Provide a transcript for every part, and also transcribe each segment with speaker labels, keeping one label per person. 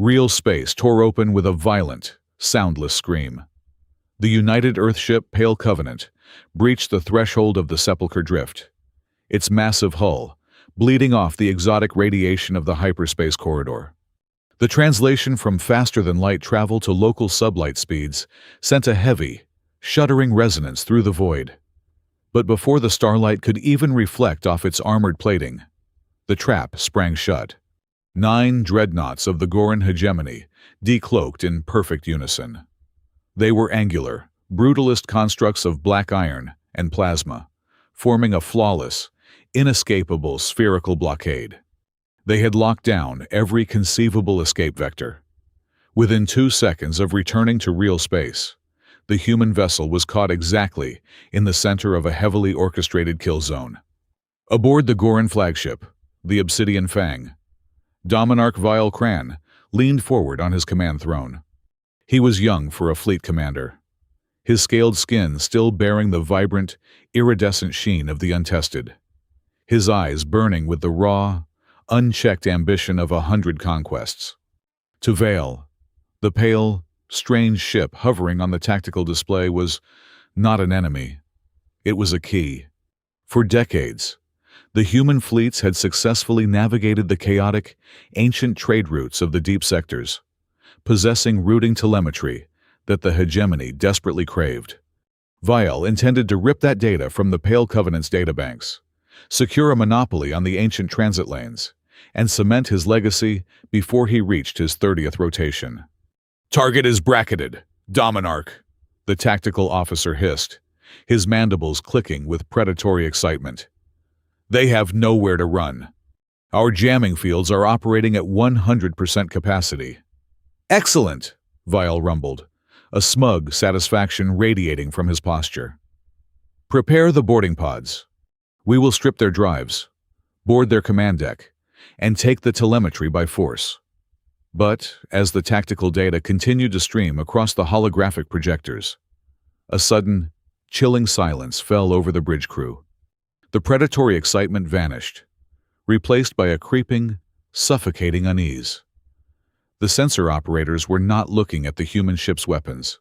Speaker 1: Real space tore open with a violent, soundless scream. The United Earthship Pale Covenant breached the threshold of the Sepulcher Drift. Its massive hull, bleeding off the exotic radiation of the hyperspace corridor. The translation from faster-than-light travel to local sublight speeds sent a heavy, shuddering resonance through the void. But before the starlight could even reflect off its armored plating, the trap sprang shut. 9 dreadnoughts of the Goran hegemony decloaked in perfect unison. They were angular, brutalist constructs of black iron and plasma, forming a flawless, inescapable spherical blockade. They had locked down every conceivable escape vector. Within 2 seconds of returning to real space, the human vessel was caught exactly in the center of a heavily orchestrated kill zone. Aboard the Goran flagship, the Obsidian Fang, Dominarch Vile Cran leaned forward on his command throne. He was young for a fleet commander, his scaled skin still bearing the vibrant, iridescent sheen of the untested, his eyes burning with the raw, unchecked ambition of 100 conquests. To Vale, the pale, strange ship hovering on the tactical display was not an enemy. It was a key. For decades, the human fleets had successfully navigated the chaotic, ancient trade routes of the deep sectors, possessing routing telemetry that the hegemony desperately craved. Vile intended to rip that data from the Pale Covenant's databanks, secure a monopoly on the ancient transit lanes, and cement his legacy before he reached his 30th rotation. "Target is bracketed, Dominarch," the tactical officer hissed, his mandibles clicking with predatory excitement. "They have nowhere to run. Our jamming fields are operating at 100% capacity." "Excellent," Vile rumbled, a smug satisfaction radiating from his posture. "Prepare the boarding pods. We will strip their drives, board their command deck, and take the telemetry by force." But as the tactical data continued to stream across the holographic projectors, a sudden, chilling silence fell over the bridge crew. The predatory excitement vanished, replaced by a creeping, suffocating unease. The sensor operators were not looking at the human ship's weapons.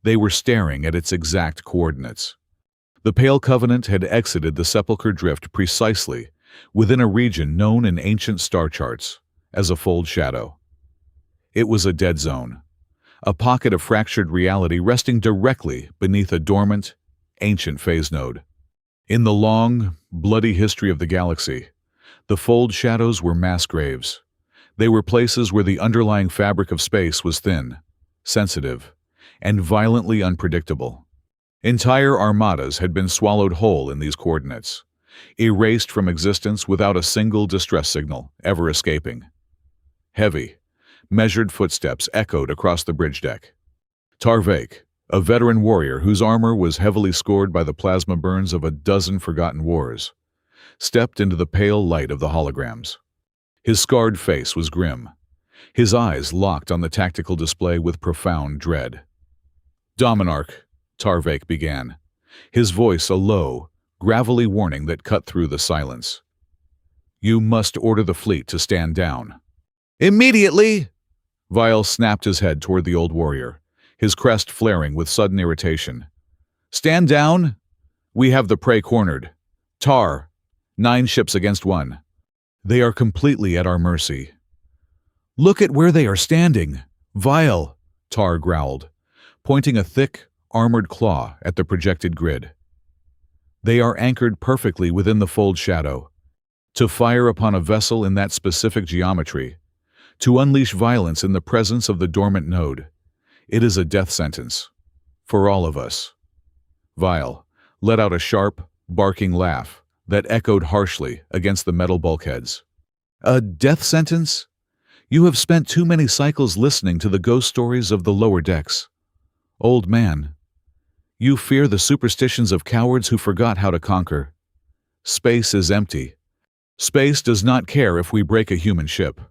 Speaker 1: They were staring at its exact coordinates. The Pale Covenant had exited the Sepulcher Drift precisely within a region known in ancient star charts as a fold shadow. It was a dead zone, a pocket of fractured reality resting directly beneath a dormant, ancient phase node. In the long, bloody history of the galaxy, the fold shadows were mass graves. They were places where the underlying fabric of space was thin, sensitive, and violently unpredictable. Entire armadas had been swallowed whole in these coordinates, erased from existence without a single distress signal ever escaping. Heavy, measured footsteps echoed across the bridge deck. Tarvek, a veteran warrior whose armor was heavily scored by the plasma burns of a dozen forgotten wars, stepped into the pale light of the holograms. His scarred face was grim, his eyes locked on the tactical display with profound dread. "Dominarch," Tarvek began, his voice a low, gravelly warning that cut through the silence. "You must order the fleet to stand down." "Immediately!" Vile snapped his head toward the old warrior, his crest flaring with sudden irritation. "Stand down? We have the prey cornered. Tar, 9 ships against 1. They are completely at our mercy." "Look at where they are standing, Vile," Tar growled, pointing a thick, armored claw at the projected grid. "They are anchored perfectly within the fold shadow. To fire upon a vessel in that specific geometry, to unleash violence in the presence of the dormant node, it is a death sentence. For all of us." Vile let out a sharp, barking laugh that echoed harshly against the metal bulkheads. "A death sentence? You have spent too many cycles listening to the ghost stories of the lower decks. Old man, you fear the superstitions of cowards who forgot how to conquer. Space is empty. Space does not care if we break a human ship.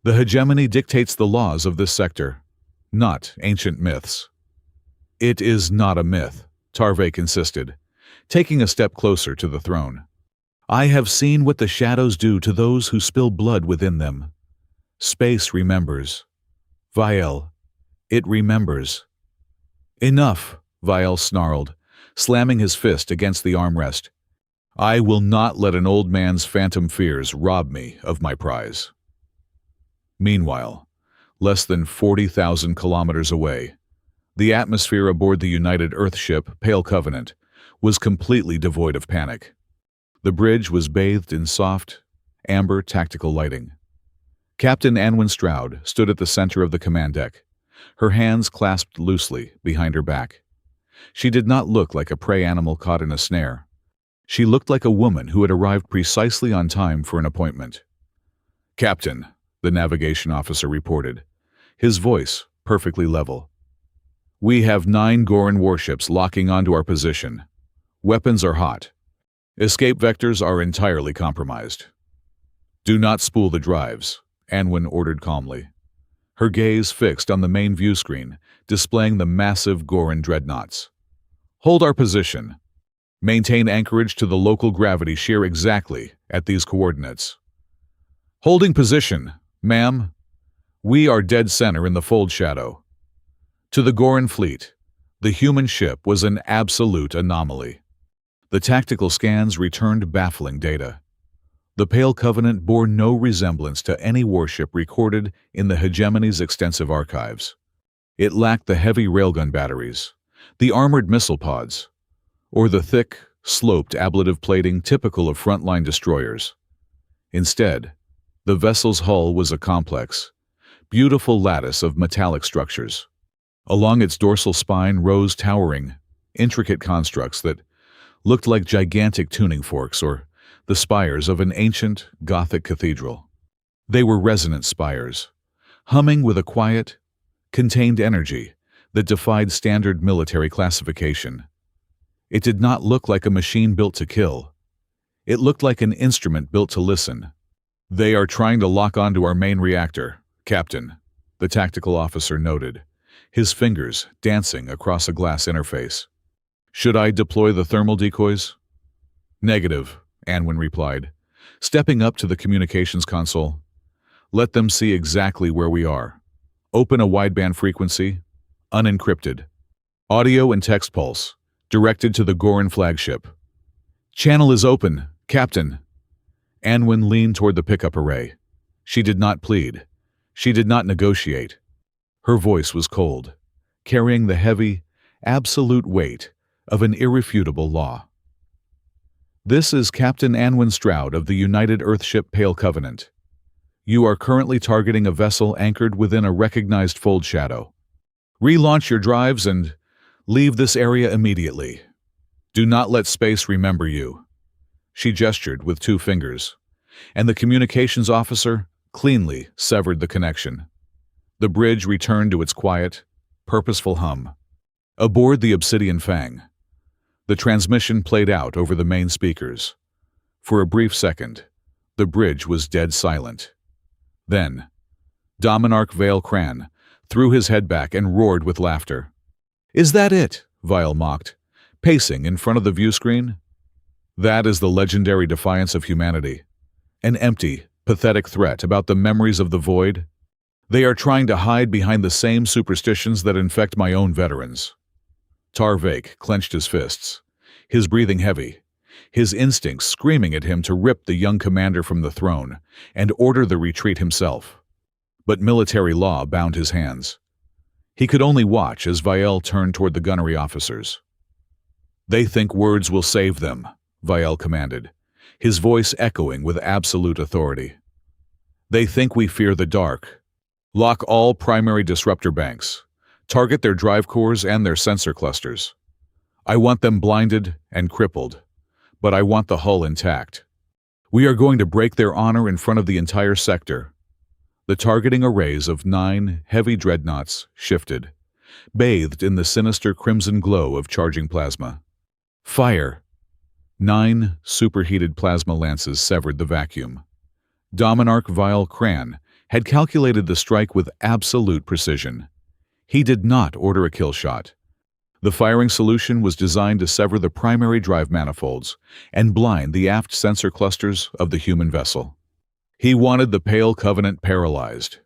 Speaker 1: The hegemony dictates the laws of this sector, not ancient myths." "It is not a myth," Tarvek insisted, taking a step closer to the throne. "I have seen what the shadows do to those who spill blood within them. Space remembers. Vial, it remembers. Enough, Vial snarled, slamming his fist against the armrest. I will not let an old man's phantom fears rob me of my prize. Meanwhile, less than 40,000 kilometers away, the atmosphere aboard the United Earth ship Pale Covenant was completely devoid of panic. The bridge was bathed in soft, amber tactical lighting. Captain Anwin Stroud stood at the center of the command deck, her hands clasped loosely behind her back. She did not look like a prey animal caught in a snare. She looked like a woman who had arrived precisely on time for an appointment. "Captain," the navigation officer reported, his voice perfectly level. "We have 9 Goran warships locking onto our position. Weapons are hot. Escape vectors are entirely compromised." "Do not spool the drives," Anwin ordered calmly, her gaze fixed on the main view screen, displaying the massive Goran dreadnoughts. "Hold our position. Maintain anchorage to the local gravity shear exactly at these coordinates." "Holding position, ma'am. We are dead center in the fold shadow." To the Goran fleet, the human ship was an absolute anomaly. The tactical scans returned baffling data. The Pale Covenant bore no resemblance to any warship recorded in the hegemony's extensive archives. It lacked the heavy railgun batteries, the armored missile pods, or the thick, sloped ablative plating typical of frontline destroyers. Instead, the vessel's hull was a complex, beautiful lattice of metallic structures. Along its dorsal spine rose towering, intricate constructs that looked like gigantic tuning forks or the spires of an ancient Gothic cathedral. They were resonant spires, humming with a quiet, contained energy that defied standard military classification. It did not look like a machine built to kill. It looked like an instrument built to listen. "They are trying to lock onto our main reactor, Captain," the tactical officer noted, his fingers dancing across a glass interface. "Should I deploy the thermal decoys?" "Negative," Anwin replied, stepping up to the communications console. "Let them see exactly where we are. Open a wideband frequency, unencrypted. Audio and text pulse, directed to the Goran flagship." "Channel is open, Captain." Anwin leaned toward the pickup array. She did not plead. She did not negotiate. Her voice was cold, carrying the heavy, absolute weight of an irrefutable law. "This is Captain Anwin Stroud of the United Earthship Pale Covenant. You are currently targeting a vessel anchored within a recognized fold shadow. Relaunch your drives and leave this area immediately. Do not let space remember you." She gestured with 2 fingers, and the communications officer cleanly severed the connection. The bridge returned to its quiet, purposeful hum. Aboard the Obsidian Fang, the transmission played out over the main speakers. For a brief second, the bridge was dead silent. Then, Dominarch Vale Cran threw his head back and roared with laughter. "Is that it?" Vial mocked, pacing in front of the view screen. "That is the legendary defiance of humanity. An empty, pathetic threat about the memories of the void. They are trying to hide behind the same superstitions that infect my own veterans." Tarvik clenched his fists, his breathing heavy, his instincts screaming at him to rip the young commander from the throne and order the retreat himself. But military law bound his hands. He could only watch as Vial turned toward the gunnery officers. "They think words will save them," Vial commanded, his voice echoing with absolute authority. "They think we fear the dark. Lock all primary disruptor banks. Target their drive cores and their sensor clusters. I want them blinded and crippled, but I want the hull intact. We are going to break their honor in front of the entire sector." The targeting arrays of 9 heavy dreadnoughts shifted, bathed in the sinister crimson glow of charging plasma. "Fire!" 9 superheated plasma lances severed the vacuum. Dominarch Vile Cran had calculated the strike with absolute precision. He did not order a kill shot. The firing solution was designed to sever the primary drive manifolds and blind the aft sensor clusters of the human vessel. He wanted the Pale Covenant paralyzed.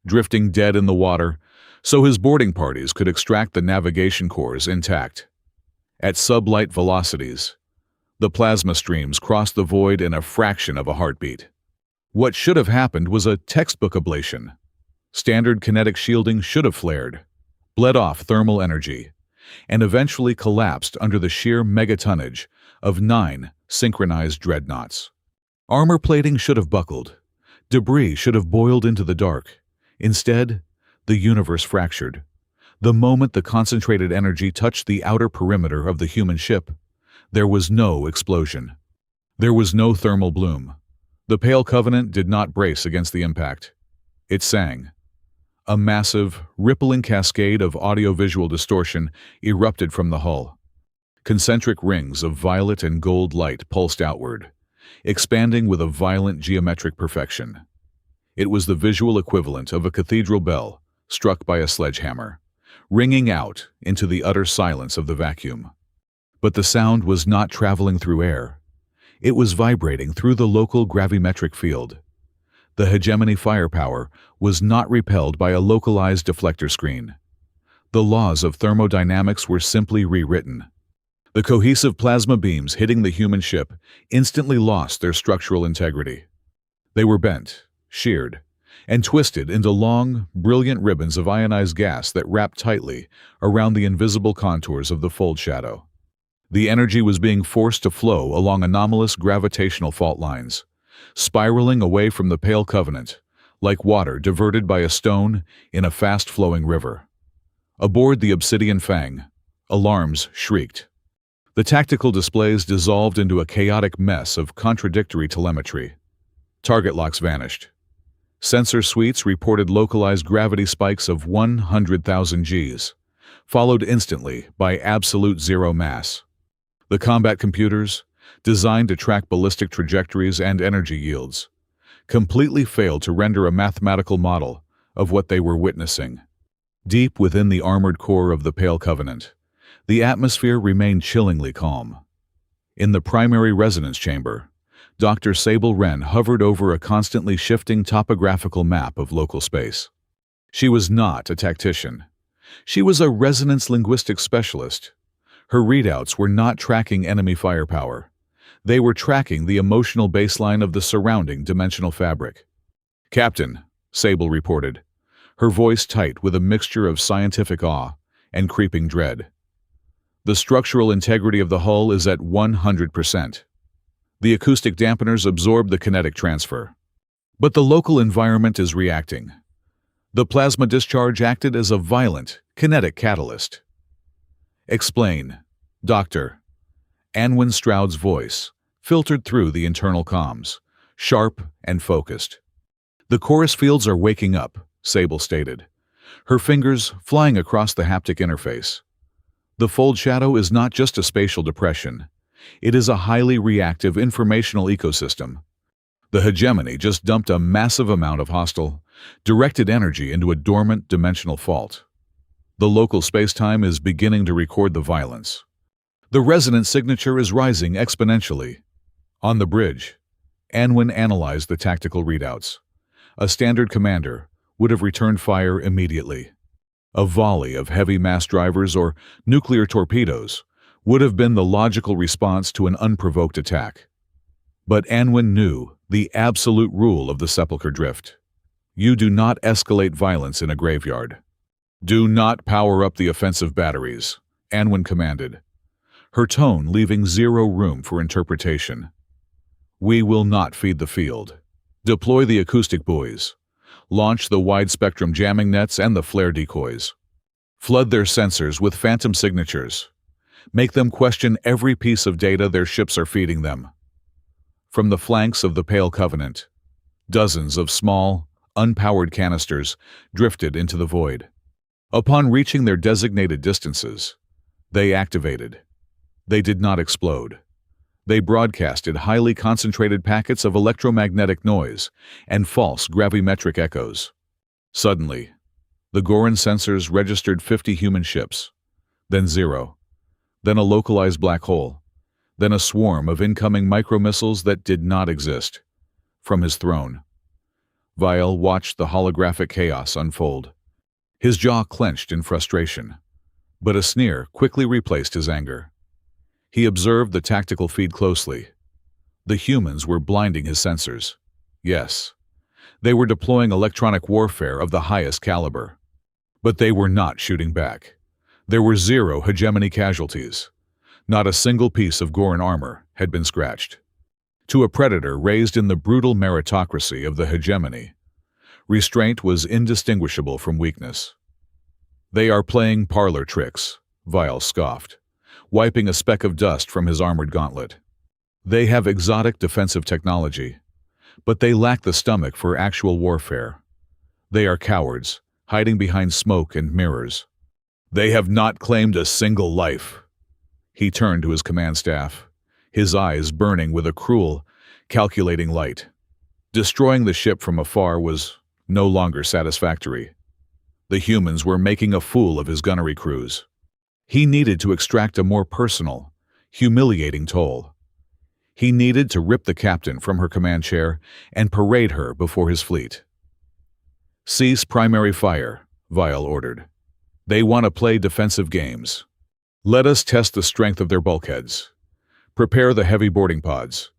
Speaker 1: drifting dead in the water, so his boarding parties could extract the navigation cores intact. At sublight velocities, the plasma streams crossed the void in a fraction of a heartbeat. What should have happened was a textbook ablation. Standard kinetic shielding should have flared, bled off thermal energy, and eventually collapsed under the sheer megatonnage of 9 synchronized dreadnoughts. Armor plating should have buckled. Debris should have boiled into the dark. Instead, the universe fractured. The moment the concentrated energy touched the outer perimeter of the human ship, there was no explosion. There was no thermal bloom. The Pale Covenant did not brace against the impact. It sang. A massive, rippling cascade of audiovisual distortion erupted from the hull. Concentric rings of violet and gold light pulsed outward, expanding with a violent geometric perfection. It was the visual equivalent of a cathedral bell struck by a sledgehammer, ringing out into the utter silence of the vacuum. But the sound was not traveling through air. It was vibrating through the local gravimetric field. The hegemony firepower was not repelled by a localized deflector screen. The laws of thermodynamics were simply rewritten. The cohesive plasma beams hitting the human ship instantly lost their structural integrity. They were bent, sheared, and twisted into long, brilliant ribbons of ionized gas that wrapped tightly around the invisible contours of the fold shadow. The energy was being forced to flow along anomalous gravitational fault lines, spiraling away from the Pale Covenant, like water diverted by a stone in a fast-flowing river. Aboard the Obsidian Fang, alarms shrieked. The tactical displays dissolved into a chaotic mess of contradictory telemetry. Target locks vanished. Sensor suites reported localized gravity spikes of 100,000 Gs, followed instantly by absolute zero mass. The combat computers, designed to track ballistic trajectories and energy yields, completely failed to render a mathematical model of what they were witnessing. Deep within the armored core of the Pale Covenant, the atmosphere remained chillingly calm. In the primary resonance chamber, Dr. Sable Wren hovered over a constantly shifting topographical map of local space. She was not a tactician. She was a resonance linguistics specialist. Her readouts were not tracking enemy firepower. They were tracking the emotional baseline of the surrounding dimensional fabric. "Captain," Sable reported, her voice tight with a mixture of scientific awe and creeping dread. "The structural integrity of the hull is at 100%. The acoustic dampeners absorb the kinetic transfer. But the local environment is reacting. The plasma discharge acted as a violent, kinetic catalyst." "Explain, Doctor." Anwin Stroud's voice filtered through the internal comms, sharp and focused. "The chorus fields are waking up," Sable stated, her fingers flying across the haptic interface. "The fold shadow is not just a spatial depression. It is a highly reactive informational ecosystem. The hegemony just dumped a massive amount of hostile, directed energy into a dormant dimensional fault. The local spacetime is beginning to record the violence. The resonance signature is rising exponentially." On the bridge, Anwin analyzed the tactical readouts. A standard commander would have returned fire immediately. A volley of heavy mass drivers or nuclear torpedoes would have been the logical response to an unprovoked attack. But Anwin knew the absolute rule of the Sepulcher Drift. You do not escalate violence in a graveyard. "Do not power up the offensive batteries," Anwin commanded, her tone leaving zero room for interpretation. "We will not feed the field. Deploy the acoustic buoys. Launch the wide-spectrum jamming nets and the flare decoys. Flood their sensors with phantom signatures. Make them question every piece of data their ships are feeding them." From the flanks of the Pale Covenant, dozens of small, unpowered canisters drifted into the void. Upon reaching their designated distances, they activated. They did not explode. They broadcasted highly concentrated packets of electromagnetic noise and false gravimetric echoes. Suddenly, the Goran sensors registered 50 human ships, then 0, then a localized black hole, then a swarm of incoming micromissiles that did not exist. From his throne, Vial watched the holographic chaos unfold. His jaw clenched in frustration, but a sneer quickly replaced his anger. He observed the tactical feed closely. The humans were blinding his sensors. Yes, they were deploying electronic warfare of the highest caliber. But they were not shooting back. There were 0 hegemony casualties. Not a single piece of Goran armor had been scratched. To a predator raised in the brutal meritocracy of the hegemony, restraint was indistinguishable from weakness. "They are playing parlor tricks," Vial scoffed, wiping a speck of dust from his armored gauntlet. "They have exotic defensive technology, but they lack the stomach for actual warfare. They are cowards, hiding behind smoke and mirrors. They have not claimed a single life." He turned to his command staff, his eyes burning with a cruel, calculating light. Destroying the ship from afar was no longer satisfactory. The humans were making a fool of his gunnery crews. He needed to extract a more personal, humiliating toll. He needed to rip the captain from her command chair and parade her before his fleet. "Cease primary fire," Vial ordered. "They want to play defensive games. Let us test the strength of their bulkheads. Prepare the heavy boarding pods.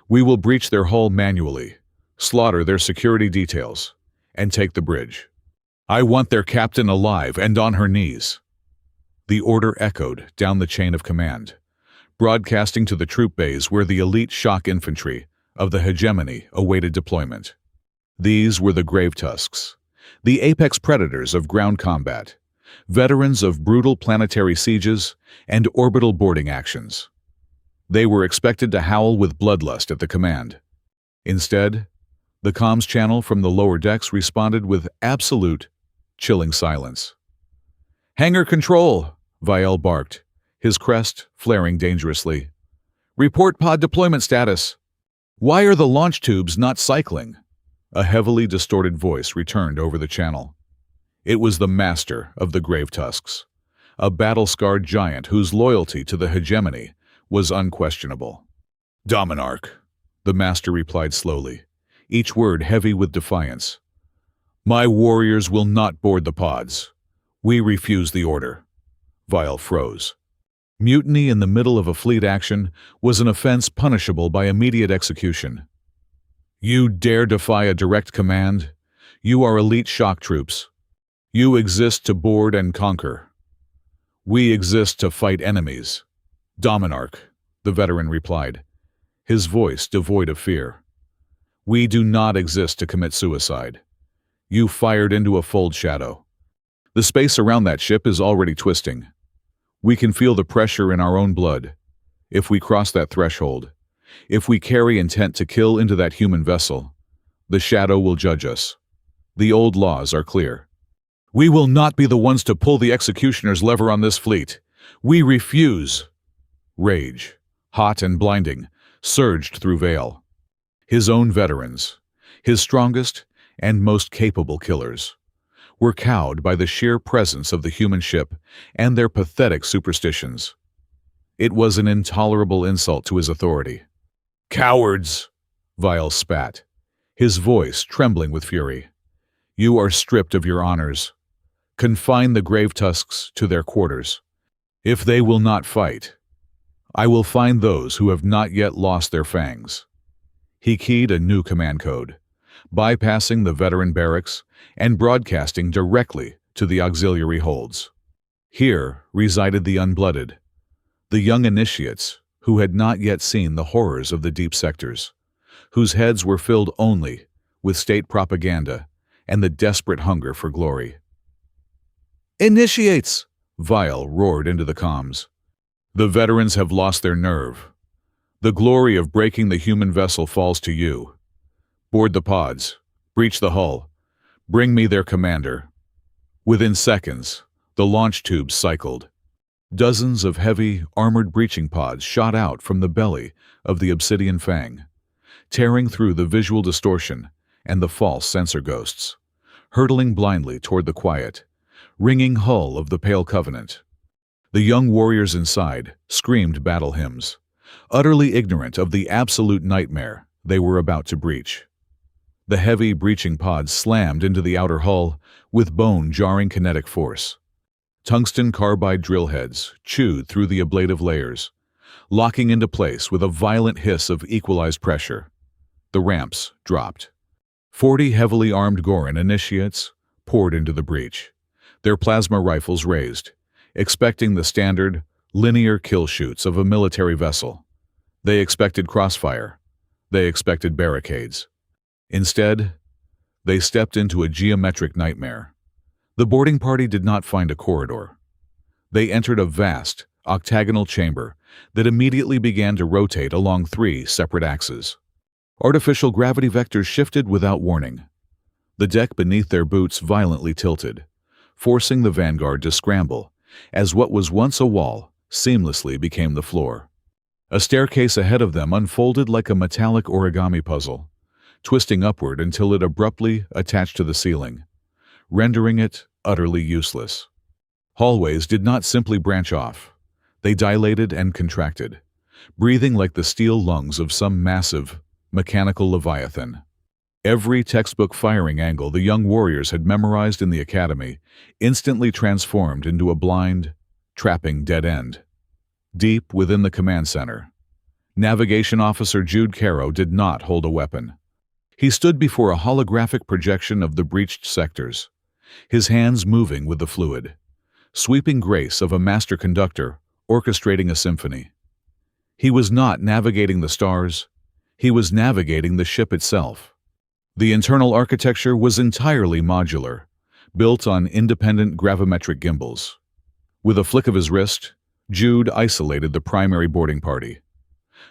Speaker 1: We will breach their hull manually, slaughter their security details, and take the bridge. I want their captain alive and on her knees." The order echoed down the chain of command, broadcasting to the troop bays where the elite shock infantry of the hegemony awaited deployment. These were the grave tusks, the apex predators of ground combat, veterans of brutal planetary sieges and orbital boarding actions. They were expected to howl with bloodlust at the command. Instead, the comms channel from the lower decks responded with absolute, chilling silence. "Hangar control," Vial barked, his crest flaring dangerously. "Report pod deployment status." "Why are the launch tubes not cycling?" A heavily distorted voice returned over the channel. It was the master of the grave tusks, a battle-scarred giant whose loyalty to the hegemony was unquestionable. "Dominarch," the master replied slowly, each word heavy with defiance. "My warriors will not board the pods. We refuse the order." Vial froze. Mutiny in the middle of a fleet action was an offense punishable by immediate execution. "You dare defy a direct command? You are elite shock troops. You exist to board and conquer. We exist to fight enemies." "Dominarch," the veteran replied, his voice devoid of fear. "We do not exist to commit suicide. You fired into a fold shadow. The space around that ship is already twisting. We can feel the pressure in our own blood. If we cross that threshold, if we carry intent to kill into that human vessel, the shadow will judge us. The old laws are clear. We will not be the ones to pull the executioner's lever on this fleet. We refuse." Rage, hot and blinding, surged through Vale. His own veterans, his strongest and most capable killers, were cowed by the sheer presence of the human ship and their pathetic superstitions. It was an intolerable insult to his authority. "Cowards!" Vial spat, his voice trembling with fury. "You are stripped of your honors. Confine the grave tusks to their quarters. If they will not fight, I will find those who have not yet lost their fangs." He keyed a new command code, bypassing the veteran barracks and broadcasting directly to the auxiliary holds. Here resided the unblooded, the young initiates who had not yet seen the horrors of the deep sectors, whose heads were filled only with state propaganda and the desperate hunger for glory. "Initiates!" Vial roared into the comms. "The veterans have lost their nerve. The glory of breaking the human vessel falls to you. Board the pods. Breach the hull. Bring me their commander." Within seconds, the launch tubes cycled. Dozens of heavy, armored breaching pods shot out from the belly of the obsidian fang, tearing through the visual distortion and the false sensor ghosts, hurtling blindly toward the quiet, ringing hull of the Pale Covenant. The young warriors inside screamed battle hymns, utterly ignorant of the absolute nightmare they were about to breach. The heavy, breaching pods slammed into the outer hull with bone-jarring kinetic force. Tungsten carbide drill heads chewed through the ablative layers, locking into place with a violent hiss of equalized pressure. The ramps dropped. 40 heavily armed Goran initiates poured into the breach, their plasma rifles raised, expecting the standard, linear kill shoots of a military vessel. They expected crossfire. They expected barricades. Instead, they stepped into a geometric nightmare. The boarding party did not find a corridor. They entered a vast, octagonal chamber that immediately began to rotate along 3 separate axes. Artificial gravity vectors shifted without warning. The deck beneath their boots violently tilted, forcing the vanguard to scramble as what was once a wall seamlessly became the floor. A staircase ahead of them unfolded like a metallic origami puzzle, twisting upward until it abruptly attached to the ceiling, rendering it utterly useless. Hallways did not simply branch off. They dilated and contracted, breathing like the steel lungs of some massive, mechanical leviathan. Every textbook firing angle the young warriors had memorized in the academy instantly transformed into a blind, trapping dead end. Deep within the command center, Navigation Officer Jude Caro did not hold a weapon. He stood before a holographic projection of the breached sectors, his hands moving with the fluid, sweeping grace of a master conductor orchestrating a symphony. He was not navigating the stars, he was navigating the ship itself. The internal architecture was entirely modular, built on independent gravimetric gimbals. With a flick of his wrist, Jude isolated the primary boarding party.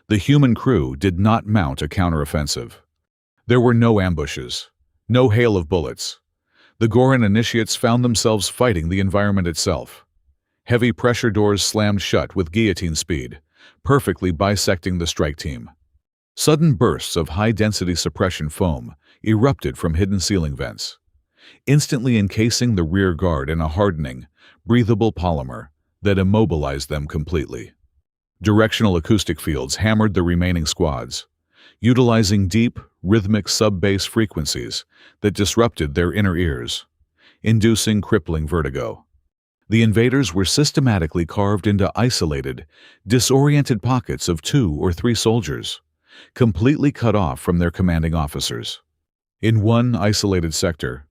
Speaker 1: The human crew did not mount a counteroffensive. There were no ambushes, no hail of bullets. The Goran initiates found themselves fighting the environment itself. Heavy pressure doors slammed shut with guillotine speed, perfectly bisecting the strike team. Sudden bursts of high-density suppression foam erupted from hidden ceiling vents, instantly encasing the rear guard in a hardening, breathable polymer that immobilized them completely. Directional acoustic fields hammered the remaining squads, utilizing deep, rhythmic sub-bass frequencies that disrupted their inner ears, inducing crippling vertigo. The invaders were systematically carved into isolated, disoriented pockets of 2 or 3 soldiers, completely cut off from their commanding officers. In one isolated sector,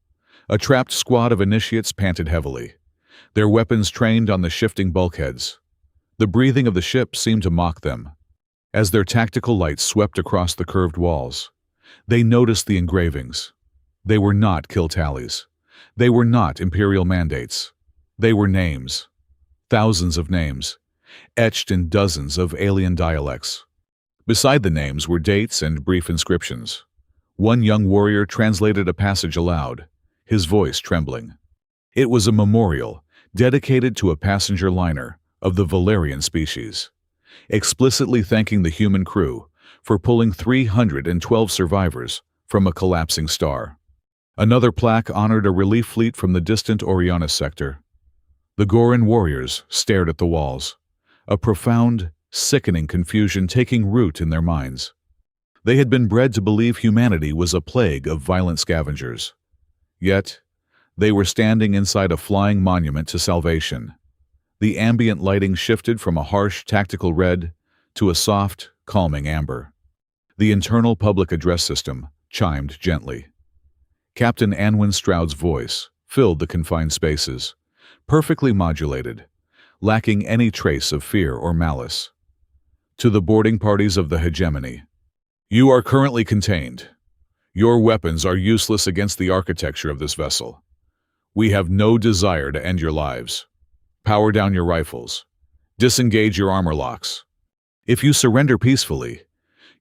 Speaker 1: a trapped squad of initiates panted heavily, their weapons trained on the shifting bulkheads. The breathing of the ship seemed to mock them. As their tactical lights swept across the curved walls, they noticed the engravings. They were not kill tallies. They were not imperial mandates. They were names. Thousands of names, etched in dozens of alien dialects. Beside the names were dates and brief inscriptions. One young warrior translated a passage aloud, his voice trembling. It was a memorial dedicated to a passenger liner of the Valerian species, explicitly thanking the human crew for pulling 312 survivors from a collapsing star. Another plaque honored a relief fleet from the distant Orionis sector. The Goran warriors stared at the walls, a profound, sickening confusion taking root in their minds. They had been bred to believe humanity was a plague of violent scavengers. Yet, they were standing inside a flying monument to salvation. The ambient lighting shifted from a harsh, tactical red to a soft, calming amber. The internal public address system chimed gently. Captain Anwin Stroud's voice filled the confined spaces, perfectly modulated, lacking any trace of fear or malice. To the boarding parties of the hegemony, "You are currently contained. Your weapons are useless against the architecture of this vessel. We have no desire to end your lives. Power down your rifles. Disengage your armor locks. If you surrender peacefully,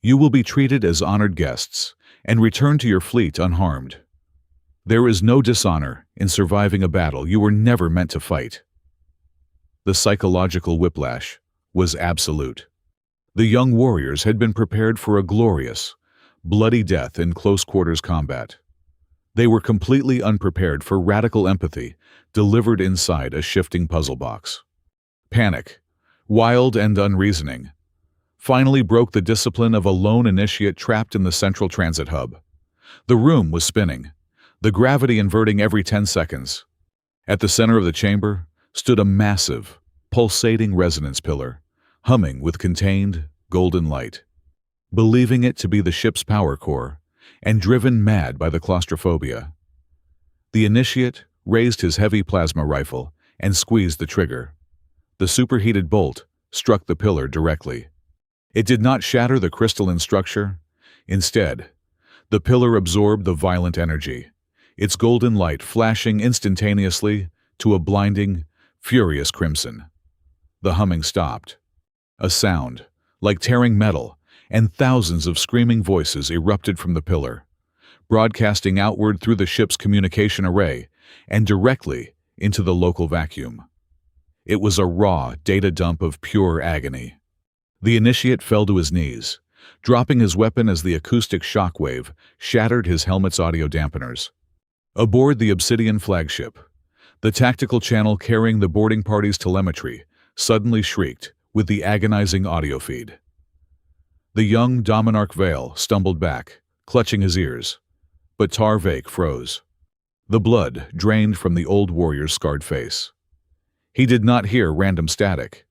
Speaker 1: you will be treated as honored guests and return to your fleet unharmed. There is no dishonor in surviving a battle you were never meant to fight." The psychological whiplash was absolute. The young warriors had been prepared for a glorious, bloody death in close-quarters combat. They were completely unprepared for radical empathy delivered inside a shifting puzzle box. Panic, wild and unreasoning, finally broke the discipline of a lone initiate trapped in the central transit hub. The room was spinning, the gravity inverting every 10 seconds. At the center of the chamber stood a massive, pulsating resonance pillar, humming with contained, golden light. Believing it to be the ship's power core, and driven mad by the claustrophobia, the initiate raised his heavy plasma rifle and squeezed the trigger. The superheated bolt struck the pillar directly. It did not shatter the crystalline structure. Instead, the pillar absorbed the violent energy, its golden light flashing instantaneously to a blinding, furious crimson. The humming stopped. A sound, like tearing metal, and thousands of screaming voices erupted from the pillar, broadcasting outward through the ship's communication array and directly into the local vacuum. It was a raw data dump of pure agony. The initiate fell to his knees, dropping his weapon as the acoustic shockwave shattered his helmet's audio dampeners. Aboard the Obsidian flagship, the tactical channel carrying the boarding party's telemetry suddenly shrieked with the agonizing audio feed. The young Dominarch Vale stumbled back, clutching his ears, but Tarvik froze. The blood drained from the old warrior's scarred face. He did not hear random static.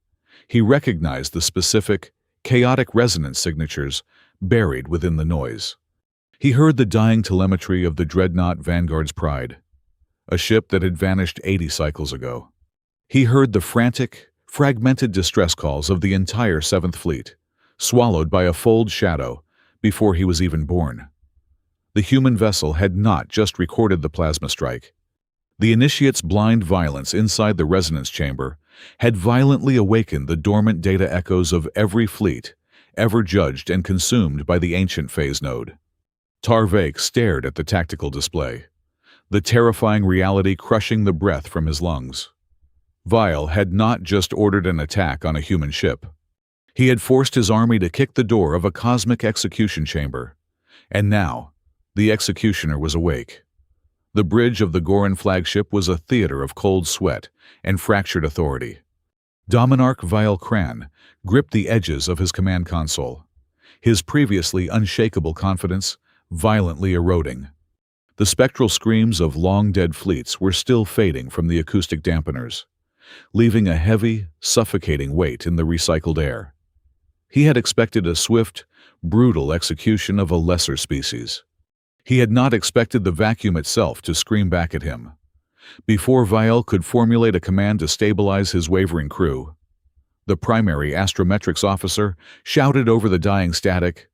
Speaker 1: He recognized the specific, chaotic resonance signatures buried within the noise. He heard the dying telemetry of the dreadnought Vanguard's Pride, a ship that had vanished 80 cycles ago. He heard the frantic, fragmented distress calls of the entire 7th Fleet, swallowed by a fold shadow before he was even born. The human vessel had not just recorded the plasma strike. The initiate's blind violence inside the resonance chamber had violently awakened the dormant data echoes of every fleet ever judged and consumed by the ancient phase node. Tarvik stared at the tactical display, the terrifying reality crushing the breath from his lungs. Vile had not just ordered an attack on a human ship. He had forced his army to kick the door of a cosmic execution chamber, and now the executioner was awake. The bridge of the Goran flagship was a theater of cold sweat and fractured authority. Dominarch Vile Kran gripped the edges of his command console, his previously unshakable confidence violently eroding. The spectral screams of long-dead fleets were still fading from the acoustic dampeners, leaving a heavy, suffocating weight in the recycled air. He had expected a swift, brutal execution of a lesser species. He had not expected the vacuum itself to scream back at him. Before Vile could formulate a command to stabilize his wavering crew, the primary astrometrics officer shouted over the dying static.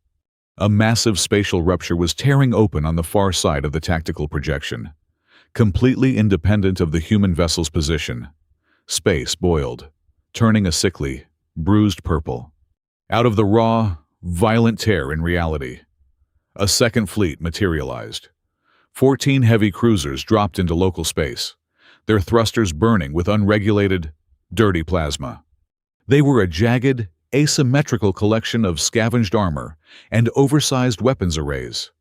Speaker 1: A massive spatial rupture was tearing open on the far side of the tactical projection. Completely independent of the human vessel's position, space boiled, turning a sickly, bruised purple. Out of the raw, violent tear in reality, a second fleet materialized. 14 heavy cruisers dropped into local space, their thrusters burning with unregulated, dirty plasma. They were a jagged, asymmetrical collection of scavenged armor and oversized weapons arrays,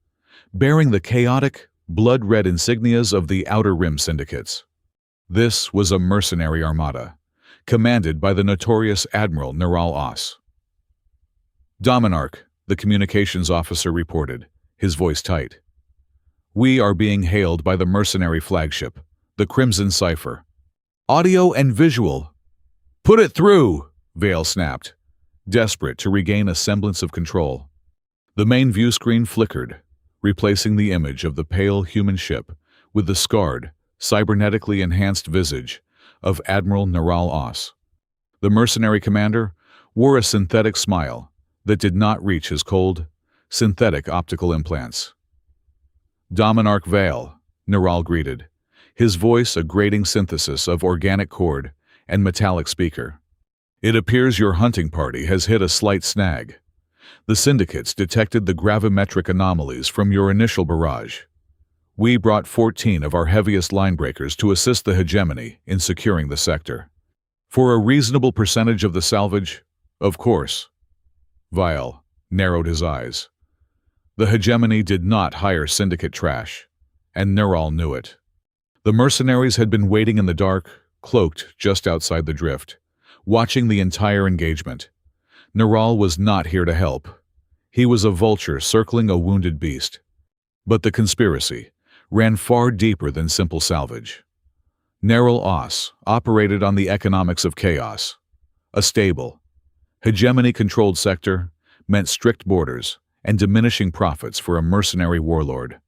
Speaker 1: bearing the chaotic, blood-red insignias of the Outer Rim syndicates. This was a mercenary armada, commanded by the notorious Admiral Neral Os. Dominarch, the communications officer reported, his voice tight. We are being hailed by the mercenary flagship, the Crimson Cipher. Audio and visual. Put it through, Vale snapped, desperate to regain a semblance of control. The main view screen flickered, replacing the image of the pale human ship with the scarred, cybernetically enhanced visage of Admiral Neral Os. The mercenary commander wore a synthetic smile that did not reach his cold, synthetic optical implants. Dominarch Vale, Neral greeted, his voice a grating synthesis of organic cord and metallic speaker. It appears your hunting party has hit a slight snag. The syndicates detected the gravimetric anomalies from your initial barrage. We brought 14 of our heaviest linebreakers to assist the hegemony in securing the sector. For a reasonable percentage of the salvage, of course. Vile narrowed his eyes. The hegemony did not hire syndicate trash, and Neral knew it. The mercenaries had been waiting in the dark, cloaked just outside the drift, watching the entire engagement. Neral was not here to help. He was a vulture circling a wounded beast. But the conspiracy ran far deeper than simple salvage. Narrow Os operated on the economics of chaos. A stable, hegemony-controlled sector meant strict borders and diminishing profits for a mercenary warlord.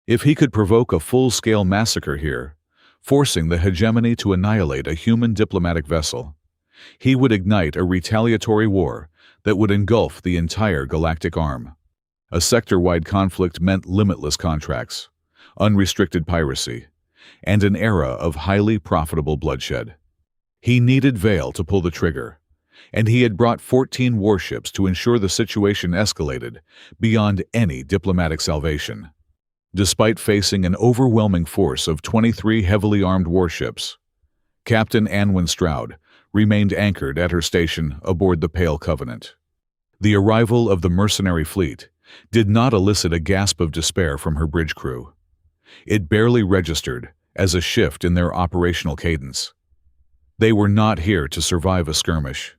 Speaker 1: If he could provoke a full-scale massacre here, forcing the hegemony to annihilate a human diplomatic vessel, he would ignite a retaliatory war that would engulf the entire galactic arm. A sector-wide conflict meant limitless contracts, unrestricted piracy, and an era of highly profitable bloodshed. He needed Vale to pull the trigger, and he had brought 14 warships to ensure the situation escalated beyond any diplomatic salvation. Despite facing an overwhelming force of 23 heavily armed warships, Captain Anwin Stroud remained anchored at her station aboard the Pale Covenant. The arrival of the mercenary fleet did not elicit a gasp of despair from her bridge crew. It barely registered as a shift in their operational cadence. They were not here to survive a skirmish.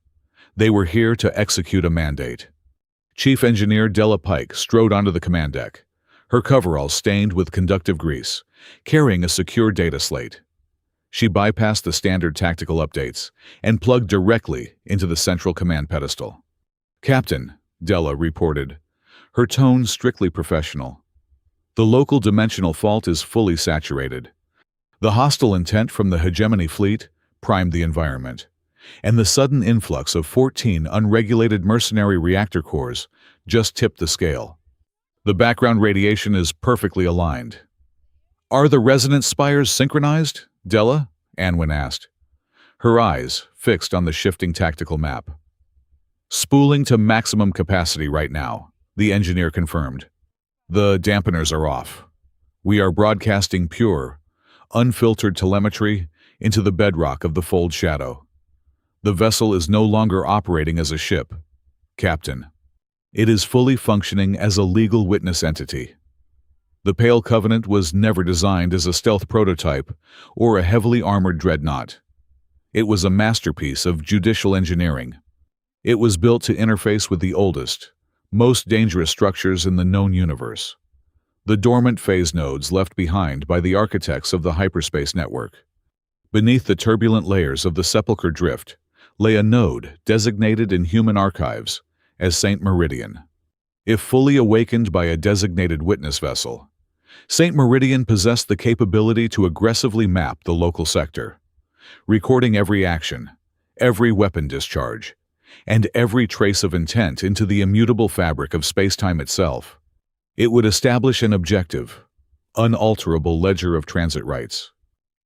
Speaker 1: They were here to execute a mandate. Chief Engineer Della Pike strode onto the command deck, her coveralls stained with conductive grease, carrying a secure data slate. She bypassed the standard tactical updates and plugged directly into the central command pedestal. "Captain," Della reported, her tone strictly professional. "The local dimensional fault is fully saturated. The hostile intent from the hegemony fleet primed the environment, and the sudden influx of 14 unregulated mercenary reactor cores just tipped the scale. The background radiation is perfectly aligned." "Are the resonance spires synchronized?" Della, Anwin asked, her eyes fixed on the shifting tactical map. "Spooling to maximum capacity right now," the engineer confirmed. "The dampeners are off. We are broadcasting pure, unfiltered telemetry into the bedrock of the Fold Shadow. The vessel is no longer operating as a ship, Captain. It is fully functioning as a legal witness entity. The Pale Covenant was never designed as a stealth prototype or a heavily armored dreadnought. It was a masterpiece of judicial engineering. It was built to interface with the oldest, most dangerous structures in the known universe, the dormant phase nodes left behind by the architects of the hyperspace network. Beneath the turbulent layers of the Sepulcher Drift lay a node designated in human archives as St. Meridian. If fully awakened by a designated witness vessel, St. Meridian possessed the capability to aggressively map the local sector, recording every action, every weapon discharge, and every trace of intent into the immutable fabric of spacetime itself. It would establish an objective, unalterable ledger of transit rights.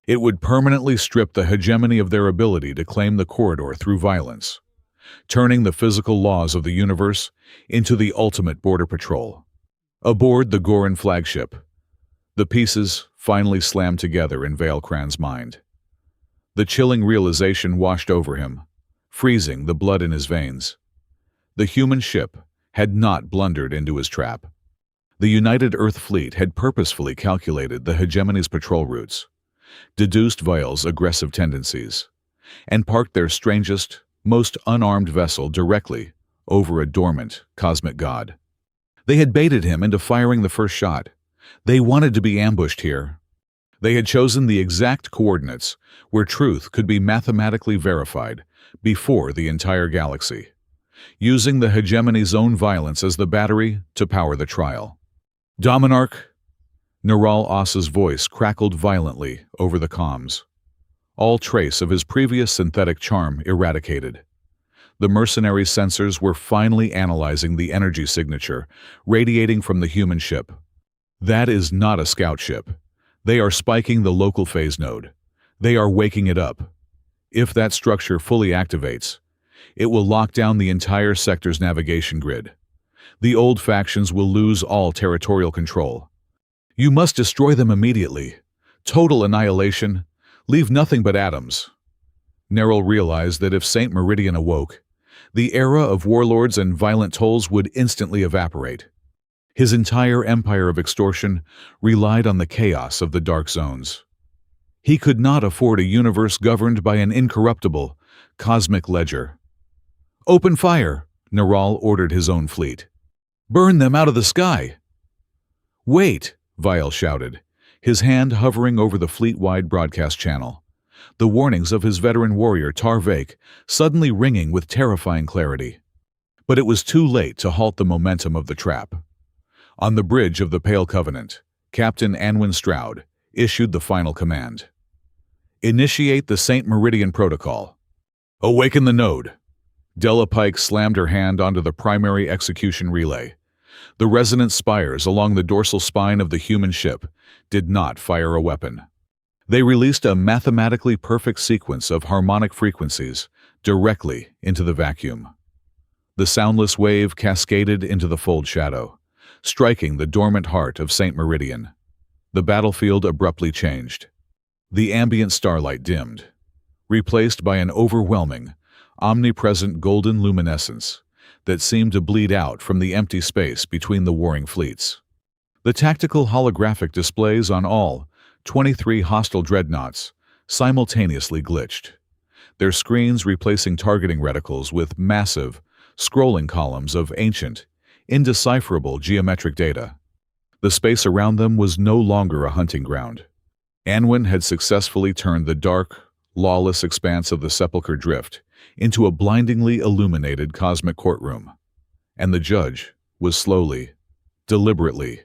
Speaker 1: It would permanently strip the hegemony of their ability to claim the corridor through violence, turning the physical laws of the universe into the ultimate border patrol. Aboard the Goran flagship, the pieces finally slammed together in Valekran's mind. The chilling realization washed over him, freezing the blood in his veins. The human ship had not blundered into his trap. The United Earth Fleet had purposefully calculated the hegemony's patrol routes, deduced Vale's aggressive tendencies, and parked their strangest, most unarmed vessel directly over a dormant cosmic god. They had baited him into firing the first shot. They wanted to be ambushed here. They had chosen the exact coordinates where truth could be mathematically verified before the entire galaxy, using the hegemony's own violence as the battery to power the trial. "Dominarch," Neral Os's voice crackled violently over the comms, all trace of his previous synthetic charm eradicated. The mercenary's sensors were finally analyzing the energy signature radiating from the human ship. "That is not a scout ship. They are spiking the local phase node. They are waking it up. If that structure fully activates, it will lock down the entire sector's navigation grid. The old factions will lose all territorial control. You must destroy them immediately. Total annihilation. Leave nothing but atoms." Neral realized that if St. Meridian awoke, the era of warlords and violent tolls would instantly evaporate. His entire empire of extortion relied on the chaos of the dark zones. He could not afford a universe governed by an incorruptible, cosmic ledger. "Open fire," Neral ordered his own fleet. "Burn them out of the sky." "Wait!" Vile shouted, his hand hovering over the fleet-wide broadcast channel. The warnings of his veteran warrior Tarvik suddenly ringing with terrifying clarity. But it was too late to halt the momentum of the trap. On the bridge of the Pale Covenant, Captain Anwin Stroud issued the final command. "Initiate the St. Meridian Protocol. Awaken the node." Della Pike slammed her hand onto the primary execution relay. The resonant spires along the dorsal spine of the human ship did not fire a weapon. They released a mathematically perfect sequence of harmonic frequencies directly into the vacuum. The soundless wave cascaded into the fold shadow, striking the dormant heart of St. Meridian. The battlefield abruptly changed. The ambient starlight dimmed, replaced by an overwhelming, omnipresent golden luminescence that seemed to bleed out from the empty space between the warring fleets. The tactical holographic displays on all 23 hostile dreadnoughts simultaneously glitched, their screens replacing targeting reticles with massive, scrolling columns of ancient, indecipherable geometric data. The space around them was no longer a hunting ground. Anwin had successfully turned the dark, lawless expanse of the Sepulcher Drift into a blindingly illuminated cosmic courtroom, and the judge was slowly, deliberately,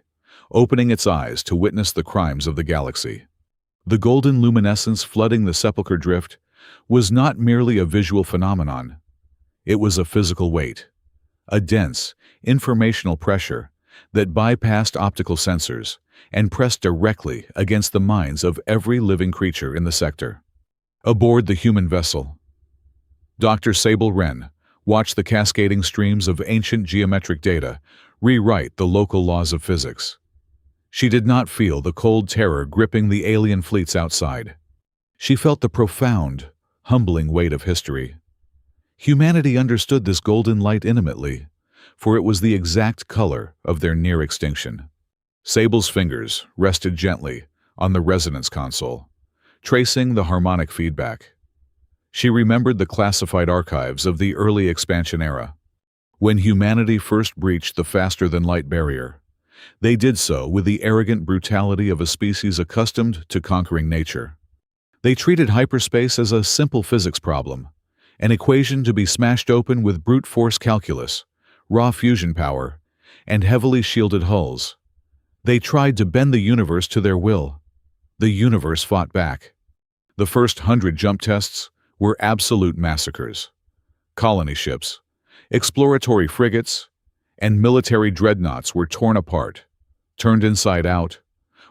Speaker 1: opening its eyes to witness the crimes of the galaxy. The golden luminescence flooding the Sepulcher Drift was not merely a visual phenomenon. It was a physical weight, a dense, informational pressure that bypassed optical sensors and pressed directly against the minds of every living creature in the sector. Aboard the human vessel, Dr. Sable Wren watched the cascading streams of ancient geometric data rewrite the local laws of physics. She did not feel the cold terror gripping the alien fleets outside. She felt the profound, humbling weight of history. Humanity understood this golden light intimately, for it was the exact color of their near extinction. Sable's fingers rested gently on the resonance console, tracing the harmonic feedback. She remembered the classified archives of the early expansion era. When humanity first breached the faster-than-light barrier, they did so with the arrogant brutality of a species accustomed to conquering nature. They treated hyperspace as a simple physics problem, an equation to be smashed open with brute force calculus, raw fusion power, and heavily shielded hulls. They tried to bend the universe to their will. The universe fought back. The first 100 jump tests were absolute massacres. Colony ships, exploratory frigates, and military dreadnoughts were torn apart, turned inside out,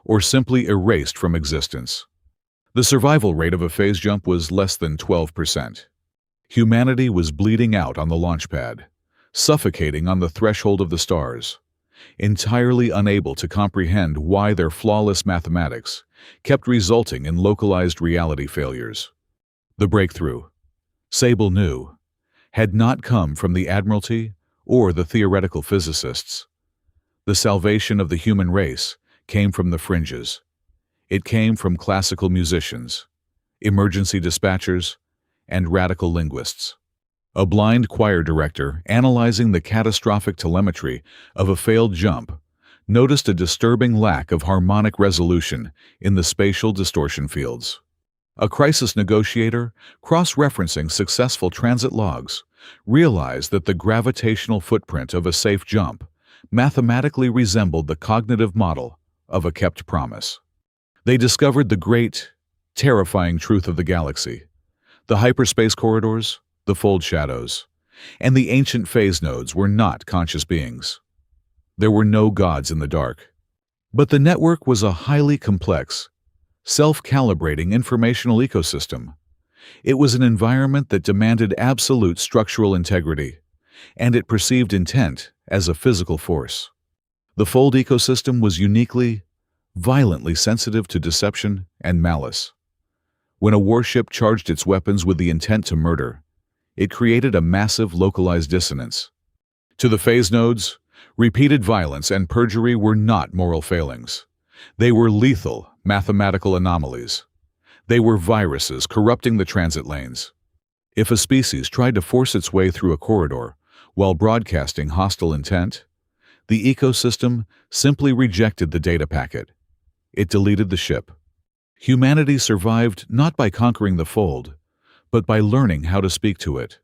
Speaker 1: or simply erased from existence. The survival rate of a phase jump was less than 12%. Humanity was bleeding out on the launch pad, suffocating on the threshold of the stars, entirely unable to comprehend why their flawless mathematics kept resulting in localized reality failures. The breakthrough, Sable knew, had not come from the Admiralty or the theoretical physicists. The salvation of the human race came from the fringes. It came from classical musicians, emergency dispatchers, and radical linguists. A blind choir director analyzing the catastrophic telemetry of a failed jump noticed a disturbing lack of harmonic resolution in the spatial distortion fields. A crisis negotiator, cross-referencing successful transit logs, realized that the gravitational footprint of a safe jump mathematically resembled the cognitive model of a kept promise. They discovered the great, terrifying truth of the galaxy: the hyperspace corridors, the fold shadows, and the ancient phase nodes were not conscious beings. There were no gods in the dark. But the network was a highly complex, self-calibrating informational ecosystem. It was an environment that demanded absolute structural integrity, and it perceived intent as a physical force. The fold ecosystem was uniquely, violently sensitive to deception and malice. When a warship charged its weapons with the intent to murder, it created a massive localized dissonance. To the phase nodes, repeated violence and perjury were not moral failings. They were lethal mathematical anomalies. They were viruses corrupting the transit lanes. If a species tried to force its way through a corridor while broadcasting hostile intent, The ecosystem simply rejected the data packet. It deleted the ship. Humanity survived not by conquering the fold, but by learning how to speak to it.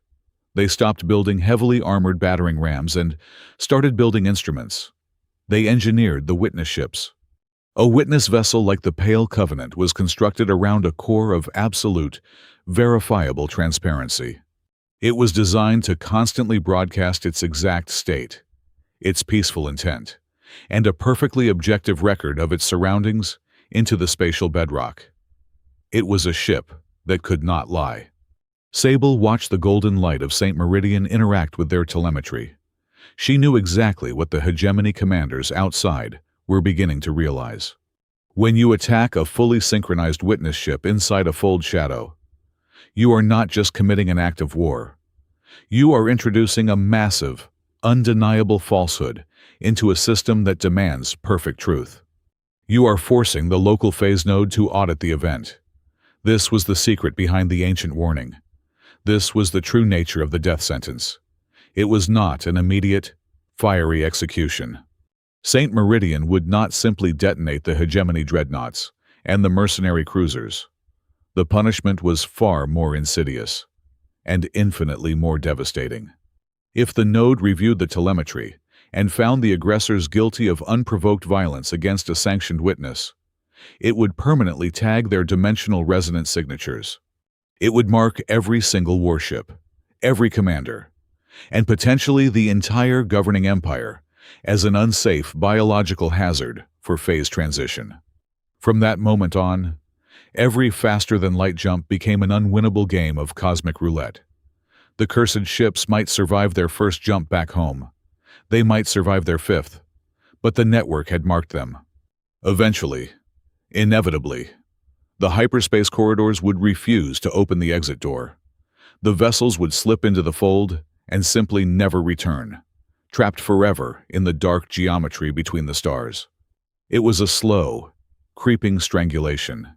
Speaker 1: They stopped building heavily armored battering rams and started building instruments. They engineered the witness ships. A witness vessel like the Pale Covenant was constructed around a core of absolute, verifiable transparency. It was designed to constantly broadcast its exact state, its peaceful intent, and a perfectly objective record of its surroundings into the spatial bedrock. It was a ship that could not lie. Sable watched the golden light of St. Meridian interact with their telemetry. She knew exactly what the hegemony commanders outside were beginning to realize. When you attack a fully synchronized witness ship inside a fold shadow, you are not just committing an act of war. You are introducing a massive, undeniable falsehood into a system that demands perfect truth. You are forcing the local phase node to audit the event. This was the secret behind the ancient warning. This was the true nature of the death sentence. It was not an immediate, fiery execution. St. Meridian would not simply detonate the hegemony dreadnoughts and the mercenary cruisers. The punishment was far more insidious and infinitely more devastating. If the node reviewed the telemetry and found the aggressors guilty of unprovoked violence against a sanctioned witness, it would permanently tag their dimensional resonance signatures. It would mark every single warship, every commander, and potentially the entire governing empire as an unsafe biological hazard for phase transition. From that moment on, every faster-than-light jump became an unwinnable game of cosmic roulette. The cursed ships might survive their first jump back home. They might survive their fifth, but the network had marked them. Eventually, inevitably, the hyperspace corridors would refuse to open the exit door. The vessels would slip into the fold and simply never return, trapped forever in the dark geometry between the stars. It was a slow, creeping strangulation.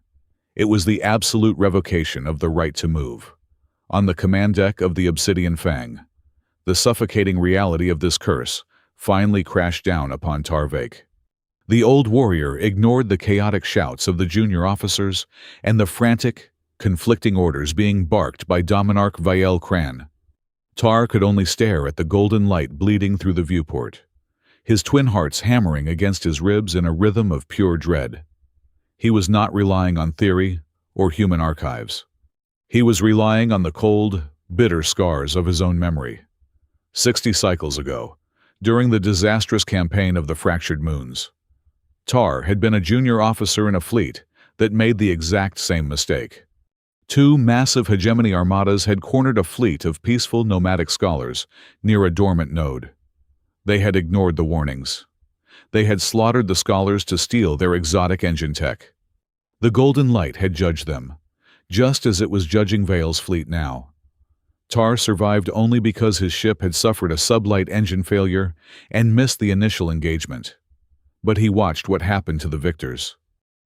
Speaker 1: It was the absolute revocation of the right to move. On the command deck of the Obsidian Fang, the suffocating reality of this curse finally crashed down upon Tarvik. The old warrior ignored the chaotic shouts of the junior officers and the frantic, conflicting orders being barked by Dominarch Vael Kran. Tar could only stare at the golden light bleeding through the viewport, his twin hearts hammering against his ribs in a rhythm of pure dread. He was not relying on theory or human archives. He was relying on the cold, bitter scars of his own memory. 60 cycles ago, during the disastrous campaign of the Fractured Moons, Tar had been a junior officer in a fleet that made the exact same mistake. Two massive hegemony armadas had cornered a fleet of peaceful nomadic scholars near a dormant node. They had ignored the warnings. They had slaughtered the scholars to steal their exotic engine tech. The Golden Light had judged them, just as it was judging Vale's fleet now. Tar survived only because his ship had suffered a sublight engine failure and missed the initial engagement. But he watched what happened to the victors.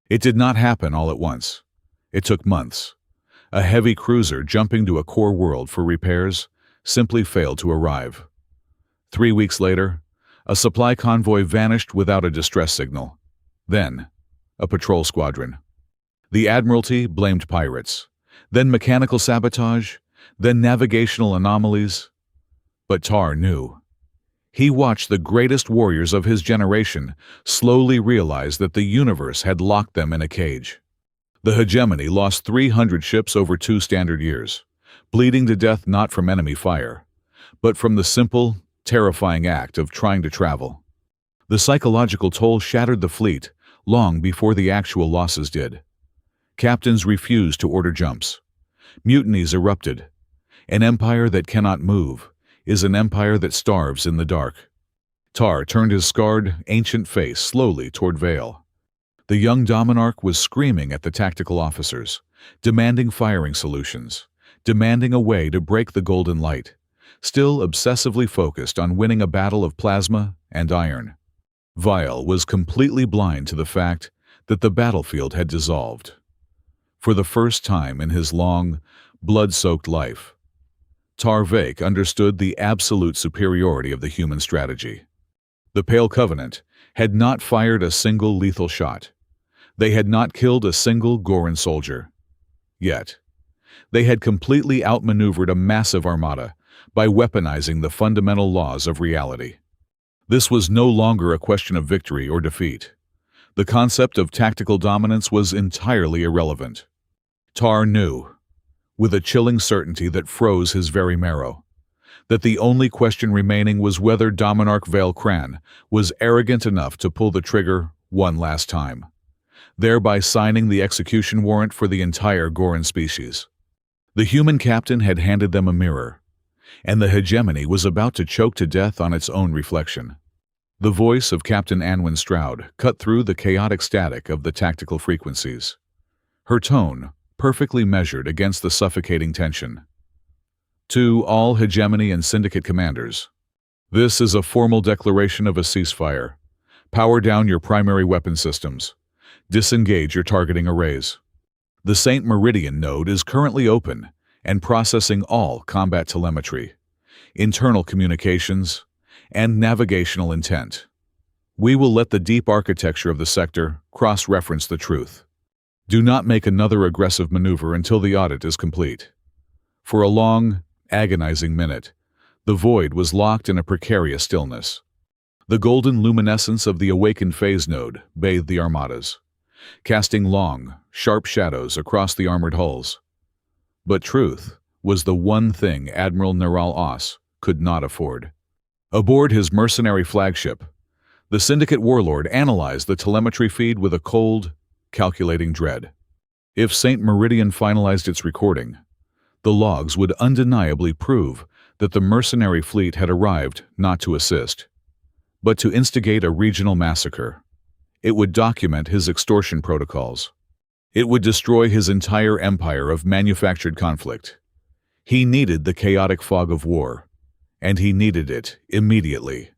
Speaker 1: It did not happen all at once. It took months. A heavy cruiser jumping to a core world for repairs simply failed to arrive. 3 weeks later, a supply convoy vanished without a distress signal. Then, a patrol squadron. The Admiralty blamed pirates, then mechanical sabotage, then navigational anomalies. But Tar knew. He watched the greatest warriors of his generation slowly realize that the universe had locked them in a cage. The hegemony lost 300 ships over 2 standard years, bleeding to death not from enemy fire, but from the simple, terrifying act of trying to travel. The psychological toll shattered the fleet long before the actual losses did. Captains refused to order jumps. Mutinies erupted. An empire that cannot move is an empire that starves in the dark. Tar turned his scarred, ancient face slowly toward Vale. The young Dominarch was screaming at the tactical officers, demanding firing solutions, demanding a way to break the Golden Light, still obsessively focused on winning a battle of plasma and iron. Vile was completely blind to the fact that the battlefield had dissolved. For the first time in his long, blood-soaked life, Tarvik understood the absolute superiority of the human strategy. The Pale Covenant had not fired a single lethal shot. They had not killed a single Goran soldier. Yet, they had completely outmaneuvered a massive armada by weaponizing the fundamental laws of reality. This was no longer a question of victory or defeat. The concept of tactical dominance was entirely irrelevant. Tar knew, with a chilling certainty that froze his very marrow, that the only question remaining was whether Dominarch Vale Cran was arrogant enough to pull the trigger one last time, thereby signing the execution warrant for the entire Goran species. The human captain had handed them a mirror, and the hegemony was about to choke to death on its own reflection. The voice of Captain Anwin Stroud cut through the chaotic static of the tactical frequencies. Her tone, perfectly measured against the suffocating tension. To all hegemony and syndicate commanders, this is a formal declaration of a ceasefire. Power down your primary weapon systems. Disengage your targeting arrays. The St. Meridian node is currently open and processing all combat telemetry, internal communications, and navigational intent. We will let the deep architecture of the sector cross-reference the truth. Do not make another aggressive maneuver until the audit is complete. For a long, agonizing minute, the void was locked in a precarious stillness. The golden luminescence of the awakened phase node bathed the armadas, casting long, sharp shadows across the armored hulls. But truth was the one thing Admiral Neral Oss could not afford. Aboard his mercenary flagship, the Syndicate warlord analyzed the telemetry feed with a cold, calculating dread. If St. Meridian finalized its recording, the logs would undeniably prove that the mercenary fleet had arrived not to assist, but to instigate a regional massacre. It would document his extortion protocols. It would destroy his entire empire of manufactured conflict. He needed the chaotic fog of war, and he needed it immediately.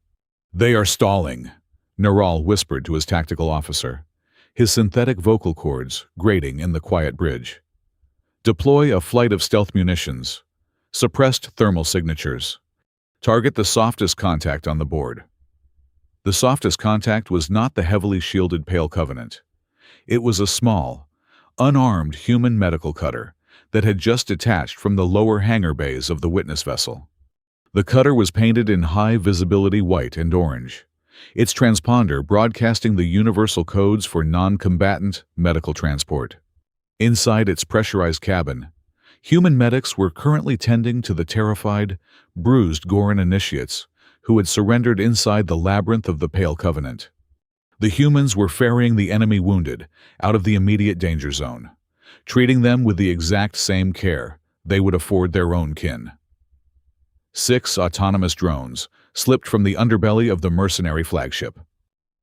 Speaker 1: "They are stalling," Neral whispered to his tactical officer, his synthetic vocal cords grating in the quiet bridge. "Deploy a flight of stealth munitions. Suppressed thermal signatures. Target the softest contact on the board." The softest contact was not the heavily shielded Pale Covenant. It was a small, unarmed human medical cutter that had just detached from the lower hangar bays of the witness vessel. The cutter was painted in high-visibility white and orange, its transponder broadcasting the universal codes for non-combatant medical transport. Inside its pressurized cabin, human medics were currently tending to the terrified, bruised Goran initiates who had surrendered inside the labyrinth of the Pale Covenant. The humans were ferrying the enemy wounded out of the immediate danger zone, treating them with the exact same care they would afford their own kin. 6 autonomous drones slipped from the underbelly of the mercenary flagship.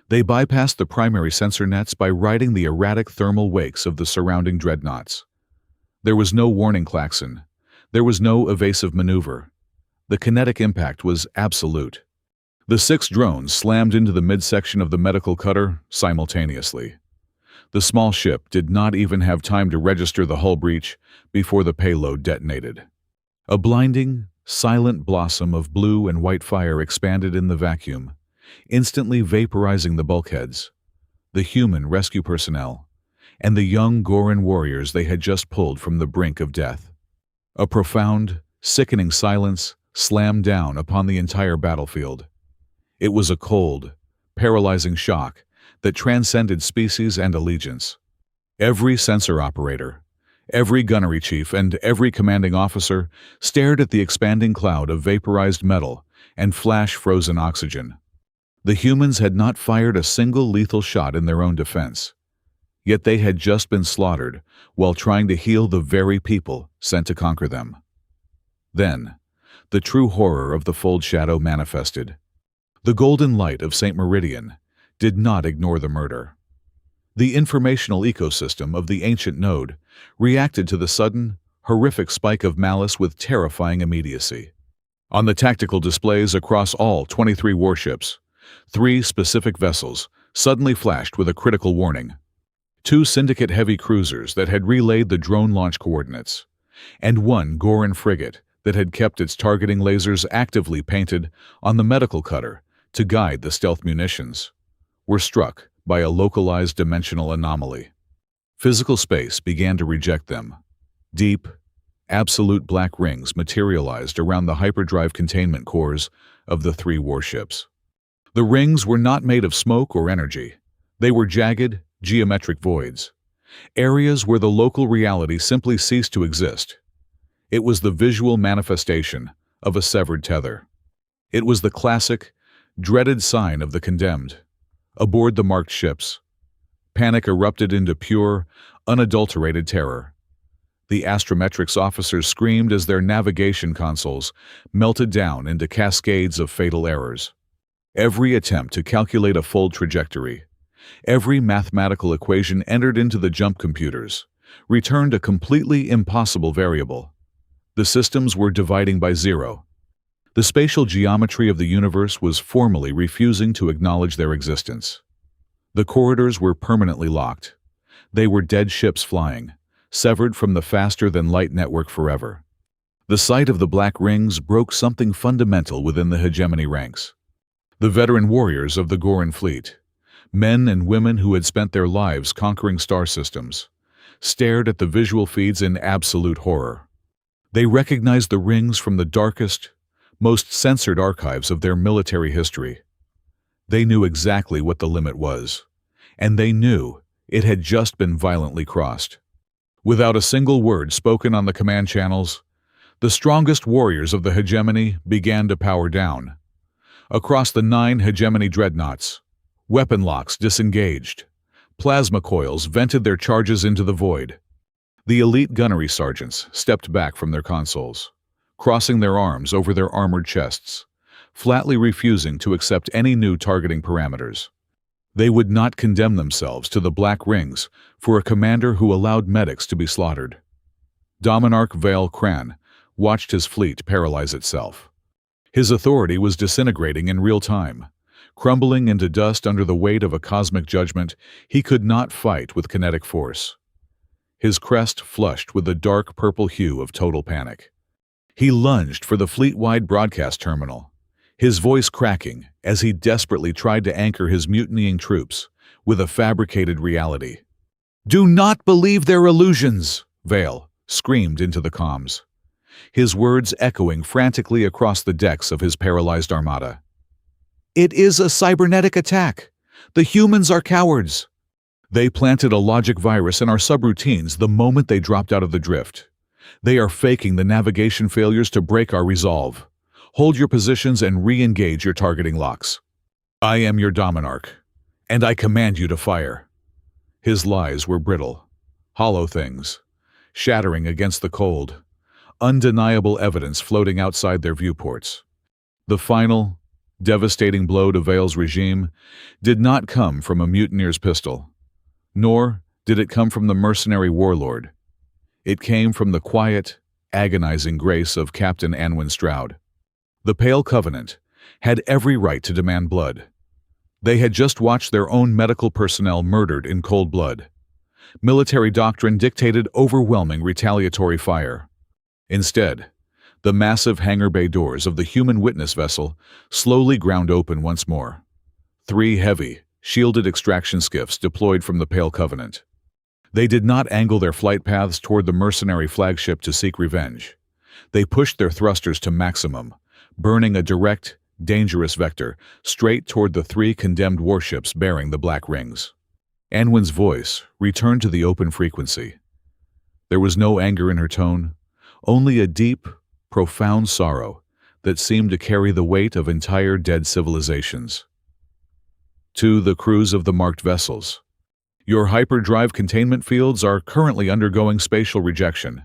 Speaker 1: They bypassed the primary sensor nets by riding the erratic thermal wakes of the surrounding dreadnoughts. There was no warning klaxon. There was no evasive maneuver. The kinetic impact was absolute. The 6 drones slammed into the midsection of the medical cutter simultaneously. The small ship did not even have time to register the hull breach before the payload detonated. A blinding, silent blossom of blue and white fire expanded in the vacuum, instantly vaporizing the bulkheads, the human rescue personnel, and the young Goran warriors they had just pulled from the brink of death. A profound, sickening silence slammed down upon the entire battlefield. It was a cold, paralyzing shock that transcended species and allegiance. Every sensor operator, every gunnery chief, and every commanding officer stared at the expanding cloud of vaporized metal and flash-frozen oxygen. The humans had not fired a single lethal shot in their own defense, yet they had just been slaughtered while trying to heal the very people sent to conquer them. Then, the true horror of the Fold Shadow manifested. The golden light of St. Meridian did not ignore the murder. The informational ecosystem of the ancient node reacted to the sudden, horrific spike of malice with terrifying immediacy. On the tactical displays across all 23 warships, 3 specific vessels suddenly flashed with a critical warning. 2 Syndicate heavy cruisers that had relayed the drone launch coordinates, and 1 Goran frigate that had kept its targeting lasers actively painted on the medical cutter to guide the stealth munitions, were struck by a localized dimensional anomaly. Physical space began to reject them. Deep, absolute black rings materialized around the hyperdrive containment cores of the three warships. The rings were not made of smoke or energy. They were jagged, geometric voids, areas where the local reality simply ceased to exist. It was the visual manifestation of a severed tether. It was the classic, dreaded sign of the condemned. Aboard the marked ships, panic erupted into pure, unadulterated terror. The astrometrics officers screamed as their navigation consoles melted down into cascades of fatal errors. Every attempt to calculate a fold trajectory, every mathematical equation entered into the jump computers, returned a completely impossible variable. The systems were dividing by zero. The spatial geometry of the universe was formally refusing to acknowledge their existence. The corridors were permanently locked. They were dead ships flying, severed from the faster-than-light network forever. The sight of the black rings broke something fundamental within the hegemony ranks. The veteran warriors of the Goran fleet, men and women who had spent their lives conquering star systems, stared at the visual feeds in absolute horror. They recognized the rings from the darkest, most censored archives of their military history. They knew exactly what the limit was, and they knew it had just been violently crossed. Without a single word spoken on the command channels, the strongest warriors of the hegemony began to power down. Across the 9 hegemony dreadnoughts, weapon locks disengaged. Plasma coils vented their charges into the void. The elite gunnery sergeants stepped back from their consoles, crossing their arms over their armored chests, flatly refusing to accept any new targeting parameters. They would not condemn themselves to the black rings for a commander who allowed medics to be slaughtered. Dominarch Vale Cran watched his fleet paralyze itself. His authority was disintegrating in real time, crumbling into dust under the weight of a cosmic judgment he could not fight with kinetic force. His crest flushed with the dark purple hue of total panic. He lunged for the fleet-wide broadcast terminal, his voice cracking as he desperately tried to anchor his mutinying troops with a fabricated reality. "Do not believe their illusions!" Vale screamed into the comms, his words echoing frantically across the decks of his paralyzed armada. "It is a cybernetic attack. The humans are cowards. They planted a logic virus in our subroutines the moment they dropped out of the drift. They are faking the navigation failures to break our resolve. Hold your positions and re-engage your targeting locks. I am your Dominarch, and I command you to fire." His lies were brittle, hollow things, shattering against the cold, undeniable evidence floating outside their viewports. The final, devastating blow to Vale's regime did not come from a mutineer's pistol, nor did it come from the mercenary warlord. It came from the quiet, agonizing grace of Captain Anwin Stroud. The Pale Covenant had every right to demand blood. They had just watched their own medical personnel murdered in cold blood. Military doctrine dictated overwhelming retaliatory fire. Instead, the massive hangar bay doors of the human witness vessel slowly ground open once more. 3 heavy, shielded extraction skiffs deployed from the Pale Covenant. They did not angle their flight paths toward the mercenary flagship to seek revenge. They pushed their thrusters to maximum, burning a direct, dangerous vector straight toward the 3 condemned warships bearing the black rings. Anwin's voice returned to the open frequency. There was no anger in her tone, only a deep, profound sorrow that seemed to carry the weight of entire dead civilizations. To the crews of the marked vessels, your hyperdrive containment fields are currently undergoing spatial rejection.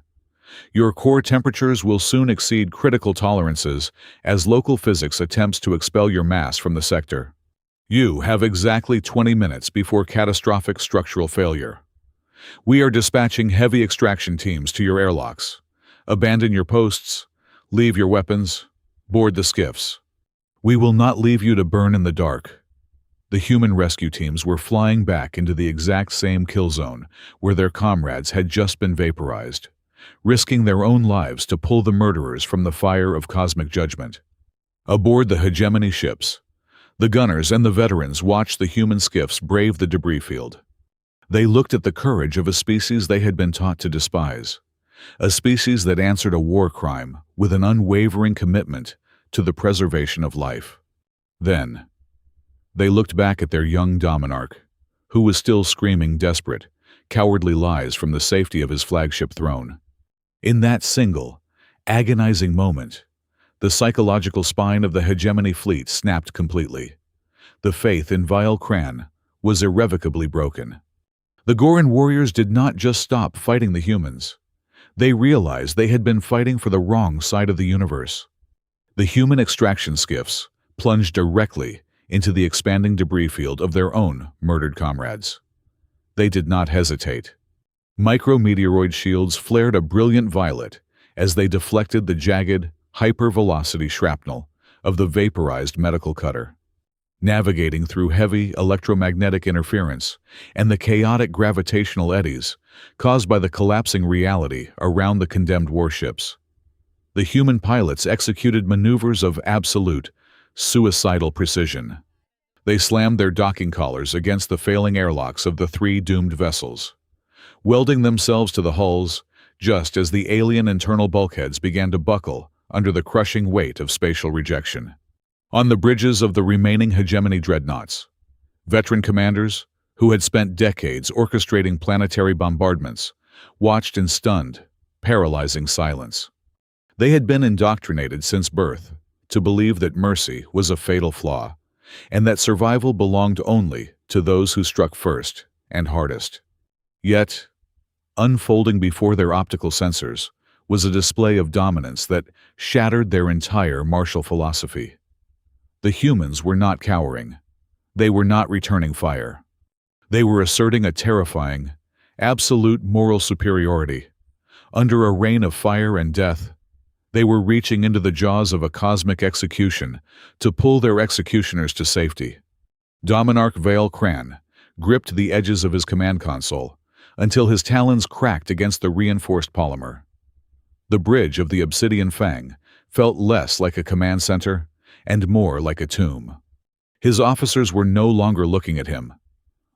Speaker 1: Your core temperatures will soon exceed critical tolerances as local physics attempts to expel your mass from the sector. You have exactly 20 minutes before catastrophic structural failure. We are dispatching heavy extraction teams to your airlocks. Abandon your posts, leave your weapons, board the skiffs. We will not leave you to burn in the dark. The human rescue teams were flying back into the exact same kill zone where their comrades had just been vaporized, risking their own lives to pull the murderers from the fire of cosmic judgment. Aboard the hegemony ships, The gunners and the veterans watched the human skiffs brave the debris field. They looked at the courage of a species they had been taught to despise, a species that answered a war crime with an unwavering commitment to the preservation of life. Then, they looked back at their young dominarch, who was still screaming desperate, cowardly lies from the safety of his flagship throne. In that single, agonizing moment, the psychological spine of the hegemony fleet snapped completely. The faith in Vile Cran was irrevocably broken. The Goran warriors did not just stop fighting the humans. They realized they had been fighting for the wrong side of the universe. The human extraction skiffs plunged directly into the expanding debris field of their own murdered comrades. They did not hesitate. Micrometeoroid shields flared a brilliant violet as they deflected the jagged, hypervelocity shrapnel of the vaporized medical cutter. Navigating through heavy electromagnetic interference and the chaotic gravitational eddies caused by the collapsing reality around the condemned warships, the human pilots executed maneuvers of absolute, suicidal precision. They slammed their docking collars against the failing airlocks of the three doomed vessels, welding themselves to the hulls just as the alien internal bulkheads began to buckle under the crushing weight of spatial rejection. On the bridges of the remaining hegemony dreadnoughts, veteran commanders, who had spent decades orchestrating planetary bombardments, watched in stunned, paralyzing silence. They had been indoctrinated since birth to believe that mercy was a fatal flaw, and that survival belonged only to those who struck first and hardest. Yet, unfolding before their optical sensors was a display of dominance that shattered their entire martial philosophy. The humans were not cowering. They were not returning fire. They were asserting a terrifying, absolute moral superiority. Under a rain of fire and death, they were reaching into the jaws of a cosmic execution to pull their executioners to safety. Dominarch Vale Cran gripped the edges of his command console until his talons cracked against the reinforced polymer. The bridge of the obsidian fang felt less like a command center and more like a tomb. His officers were no longer looking at him.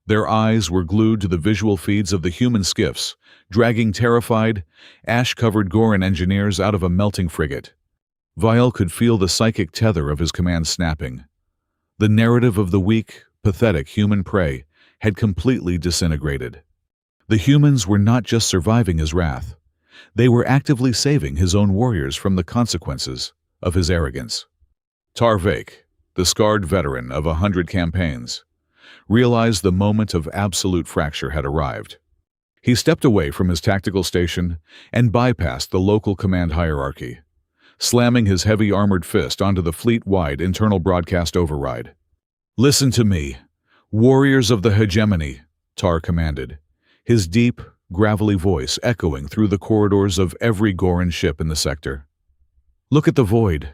Speaker 1: Their eyes were glued to the visual feeds of the human skiffs, dragging terrified, ash-covered Goran engineers out of a melting frigate. Vile could feel the psychic tether of his command snapping. The narrative of the weak, pathetic human prey had completely disintegrated. The humans were not just surviving his wrath. They were actively saving his own warriors from the consequences of his arrogance. Tarvik, the scarred veteran of 100 campaigns, realized the moment of absolute fracture had arrived. He stepped away from his tactical station and bypassed the local command hierarchy, slamming his heavy armored fist onto the fleet-wide internal broadcast override. "Listen to me, warriors of the hegemony," Tar commanded, his deep, gravelly voice echoing through the corridors of every Goran ship in the sector. "Look at the void.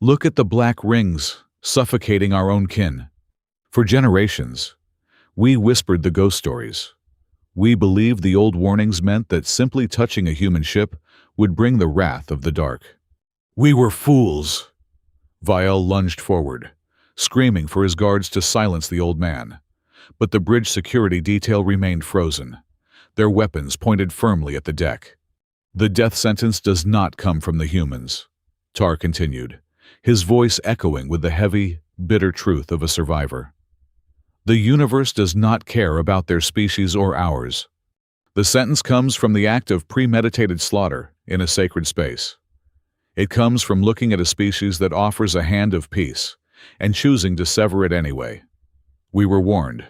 Speaker 1: Look at the black rings suffocating our own kin. For generations, we whispered the ghost stories. We believed the old warnings meant that simply touching a human ship would bring the wrath of the dark. We were fools." Vile lunged forward, screaming for his guards to silence the old man. But the bridge security detail remained frozen, their weapons pointed firmly at the deck. "The death sentence does not come from the humans," Tar continued, his voice echoing with the heavy, bitter truth of a survivor. "The universe does not care about their species or ours. The sentence comes from the act of premeditated slaughter in a sacred space. It comes from looking at a species that offers a hand of peace and choosing to sever it anyway. We were warned.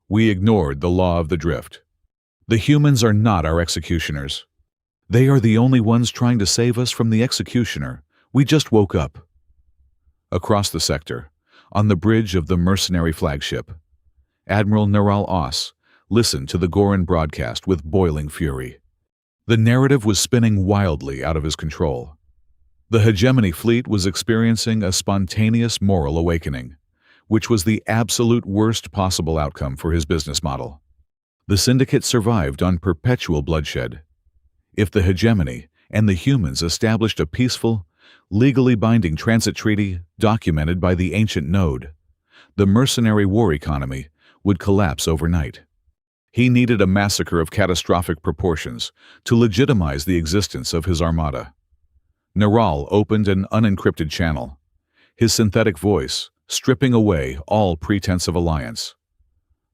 Speaker 1: We ignored the law of the drift. The humans are not our executioners. They are the only ones trying to save us from the executioner. We just woke up." Across the sector, on the bridge of the mercenary flagship, Admiral Neural Os listened to the Goran broadcast with boiling fury. The narrative was spinning wildly out of his control. The hegemony fleet was experiencing a spontaneous moral awakening, which was the absolute worst possible outcome for his business model. The Syndicate survived on perpetual bloodshed. If the hegemony and the humans established a peaceful, legally binding transit treaty documented by the ancient node, the mercenary war economy would collapse overnight. He needed a massacre of catastrophic proportions to legitimize the existence of his armada. Neral opened an unencrypted channel, his synthetic voice stripping away all pretense of alliance.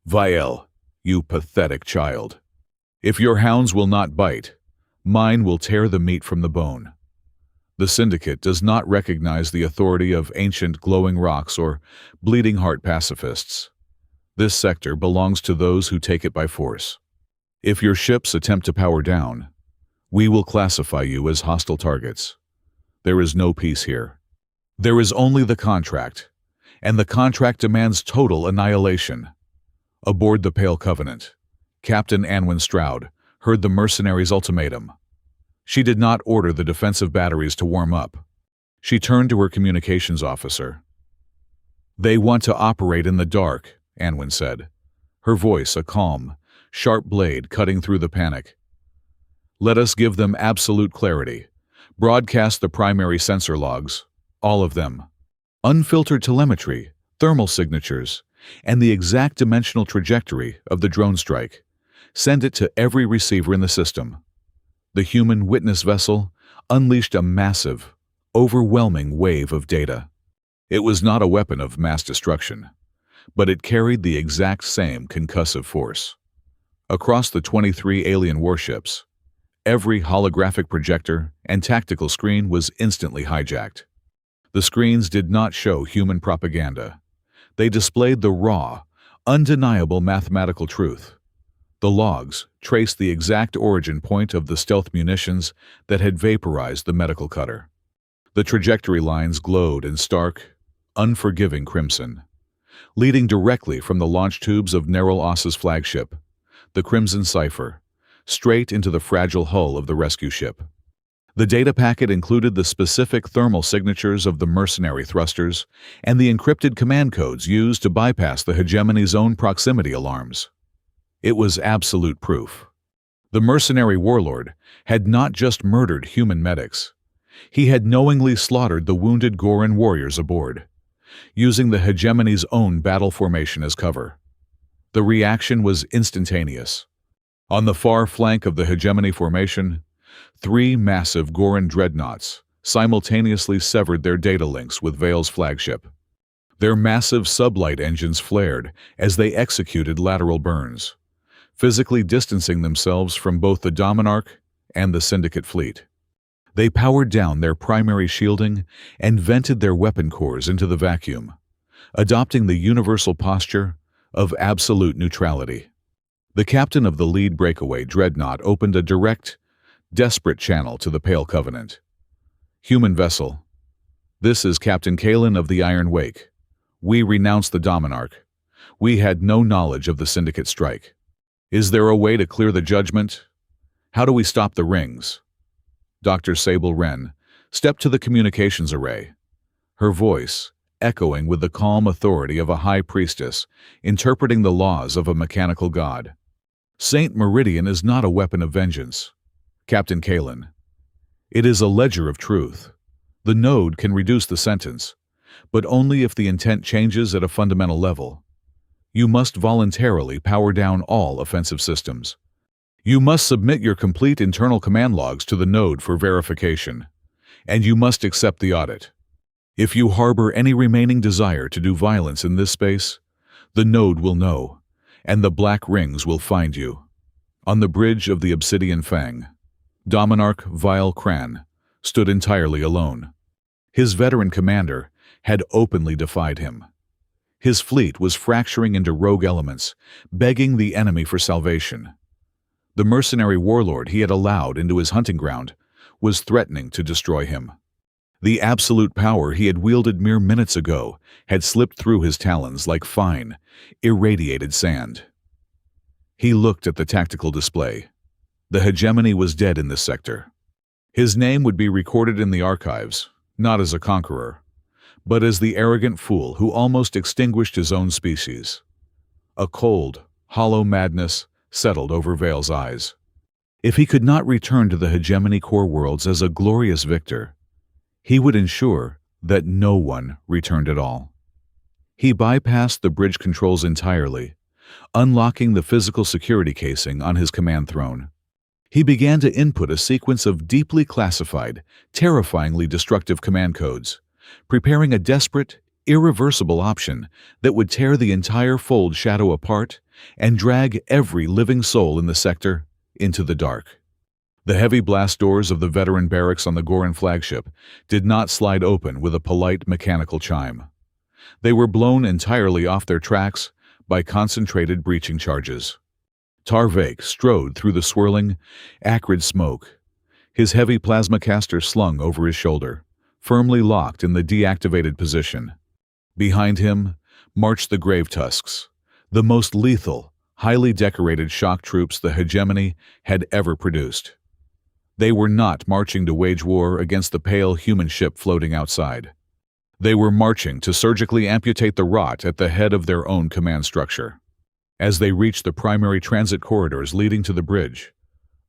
Speaker 1: Viel, you pathetic child. If your hounds will not bite, mine will tear the meat from the bone. The Syndicate does not recognize the authority of ancient glowing rocks or bleeding heart pacifists. This sector belongs to those who take it by force. If your ships attempt to power down, we will classify you as hostile targets. There is no peace here. There is only the contract, and the contract demands total annihilation. Aboard the Pale Covenant, Captain Anwin Stroud heard the mercenaries' ultimatum. She did not order the defensive batteries to warm up. She turned to her communications officer. "They want to operate in the dark," Anwin said, her voice a calm, sharp blade cutting through the panic. "Let us give them absolute clarity. Broadcast the primary sensor logs, all of them. Unfiltered telemetry, thermal signatures, and the exact dimensional trajectory of the drone strike. Send it to every receiver in the system." The human witness vessel unleashed a massive, overwhelming wave of data. It was not a weapon of mass destruction, but it carried the exact same concussive force. Across the 23 alien warships, every holographic projector and tactical screen was instantly hijacked. The screens did not show human propaganda. They displayed the raw, undeniable mathematical truth. The logs traced the exact origin point of the stealth munitions that had vaporized the medical cutter. The trajectory lines glowed in stark, unforgiving crimson, leading directly from the launch tubes of Neral Oss's flagship, the Crimson Cipher, straight into the fragile hull of the rescue ship. The data packet included the specific thermal signatures of the mercenary thrusters and the encrypted command codes used to bypass the hegemony's own proximity alarms. It was absolute proof. The mercenary warlord had not just murdered human medics. He had knowingly slaughtered the wounded Goran warriors aboard, using the hegemony's own battle formation as cover. The reaction was instantaneous. On the far flank of the hegemony formation, 3 massive Goran dreadnoughts simultaneously severed their data links with Vale's flagship. Their massive sublight engines flared as they executed lateral burns, physically distancing themselves from both the Dominarch and the Syndicate fleet. They powered down their primary shielding and vented their weapon cores into the vacuum, adopting the universal posture of absolute neutrality. The captain of the lead breakaway dreadnought opened a direct, desperate channel to the Pale Covenant. "Human vessel, this is Captain Kalen of the Iron Wake. We renounced the Dominarch. We had no knowledge of the Syndicate strike. Is there a way to clear the judgment? How do we stop the rings?" Dr. Sable Wren stepped to the communications array, her voice echoing with the calm authority of a high priestess interpreting the laws of a mechanical god. "Saint Meridian is not a weapon of vengeance, Captain Kalen. It is a ledger of truth. The node can reduce the sentence, but only if the intent changes at a fundamental level. You must voluntarily power down all offensive systems. You must submit your complete internal command logs to the node for verification, and you must accept the audit. If you harbor any remaining desire to do violence in this space, the node will know, and the Black Rings will find you." On the bridge of the Obsidian Fang, Dominarch Vile Cran stood entirely alone. His veteran commander had openly defied him. His fleet was fracturing into rogue elements, begging the enemy for salvation. The mercenary warlord he had allowed into his hunting ground was threatening to destroy him. The absolute power he had wielded mere minutes ago had slipped through his talons like fine, irradiated sand. He looked at the tactical display. The hegemony was dead in this sector. His name would be recorded in the archives, not as a conqueror, but as the arrogant fool who almost extinguished his own species. A cold, hollow madness settled over Vale's eyes. If he could not return to the hegemony core worlds as a glorious victor, he would ensure that no one returned at all. He bypassed the bridge controls entirely, unlocking the physical security casing on his command throne. He began to input a sequence of deeply classified, terrifyingly destructive command codes, preparing a desperate, irreversible option that would tear the entire fold shadow apart and drag every living soul in the sector into the dark. The heavy blast doors of the veteran barracks on the Goran flagship did not slide open with a polite mechanical chime. They were blown entirely off their tracks by concentrated breaching charges. Tarvik strode through the swirling, acrid smoke, his heavy plasma caster slung over his shoulder, firmly locked in the deactivated position. Behind him marched the Grave Tusks, the most lethal, highly decorated shock troops the hegemony had ever produced. They were not marching to wage war against the pale human ship floating outside. They were marching to surgically amputate the rot at the head of their own command structure. As they reached the primary transit corridors leading to the bridge,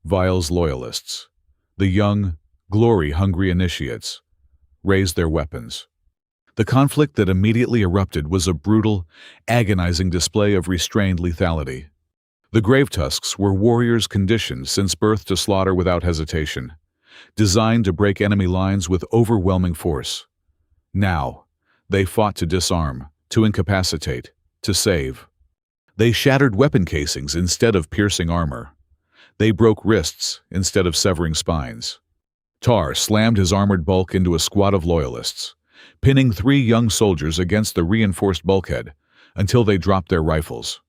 Speaker 1: Vile's loyalists, the young, glory-hungry initiates, raised their weapons. The conflict that immediately erupted was a brutal, agonizing display of restrained lethality. The Grave Tusks were warriors conditioned since birth to slaughter without hesitation, designed to break enemy lines with overwhelming force. Now, they fought to disarm, to incapacitate, to save. They shattered weapon casings instead of piercing armor. They broke wrists instead of severing spines. Tar slammed his armored bulk into a squad of loyalists, pinning 3 young soldiers against the reinforced bulkhead until they dropped their rifles.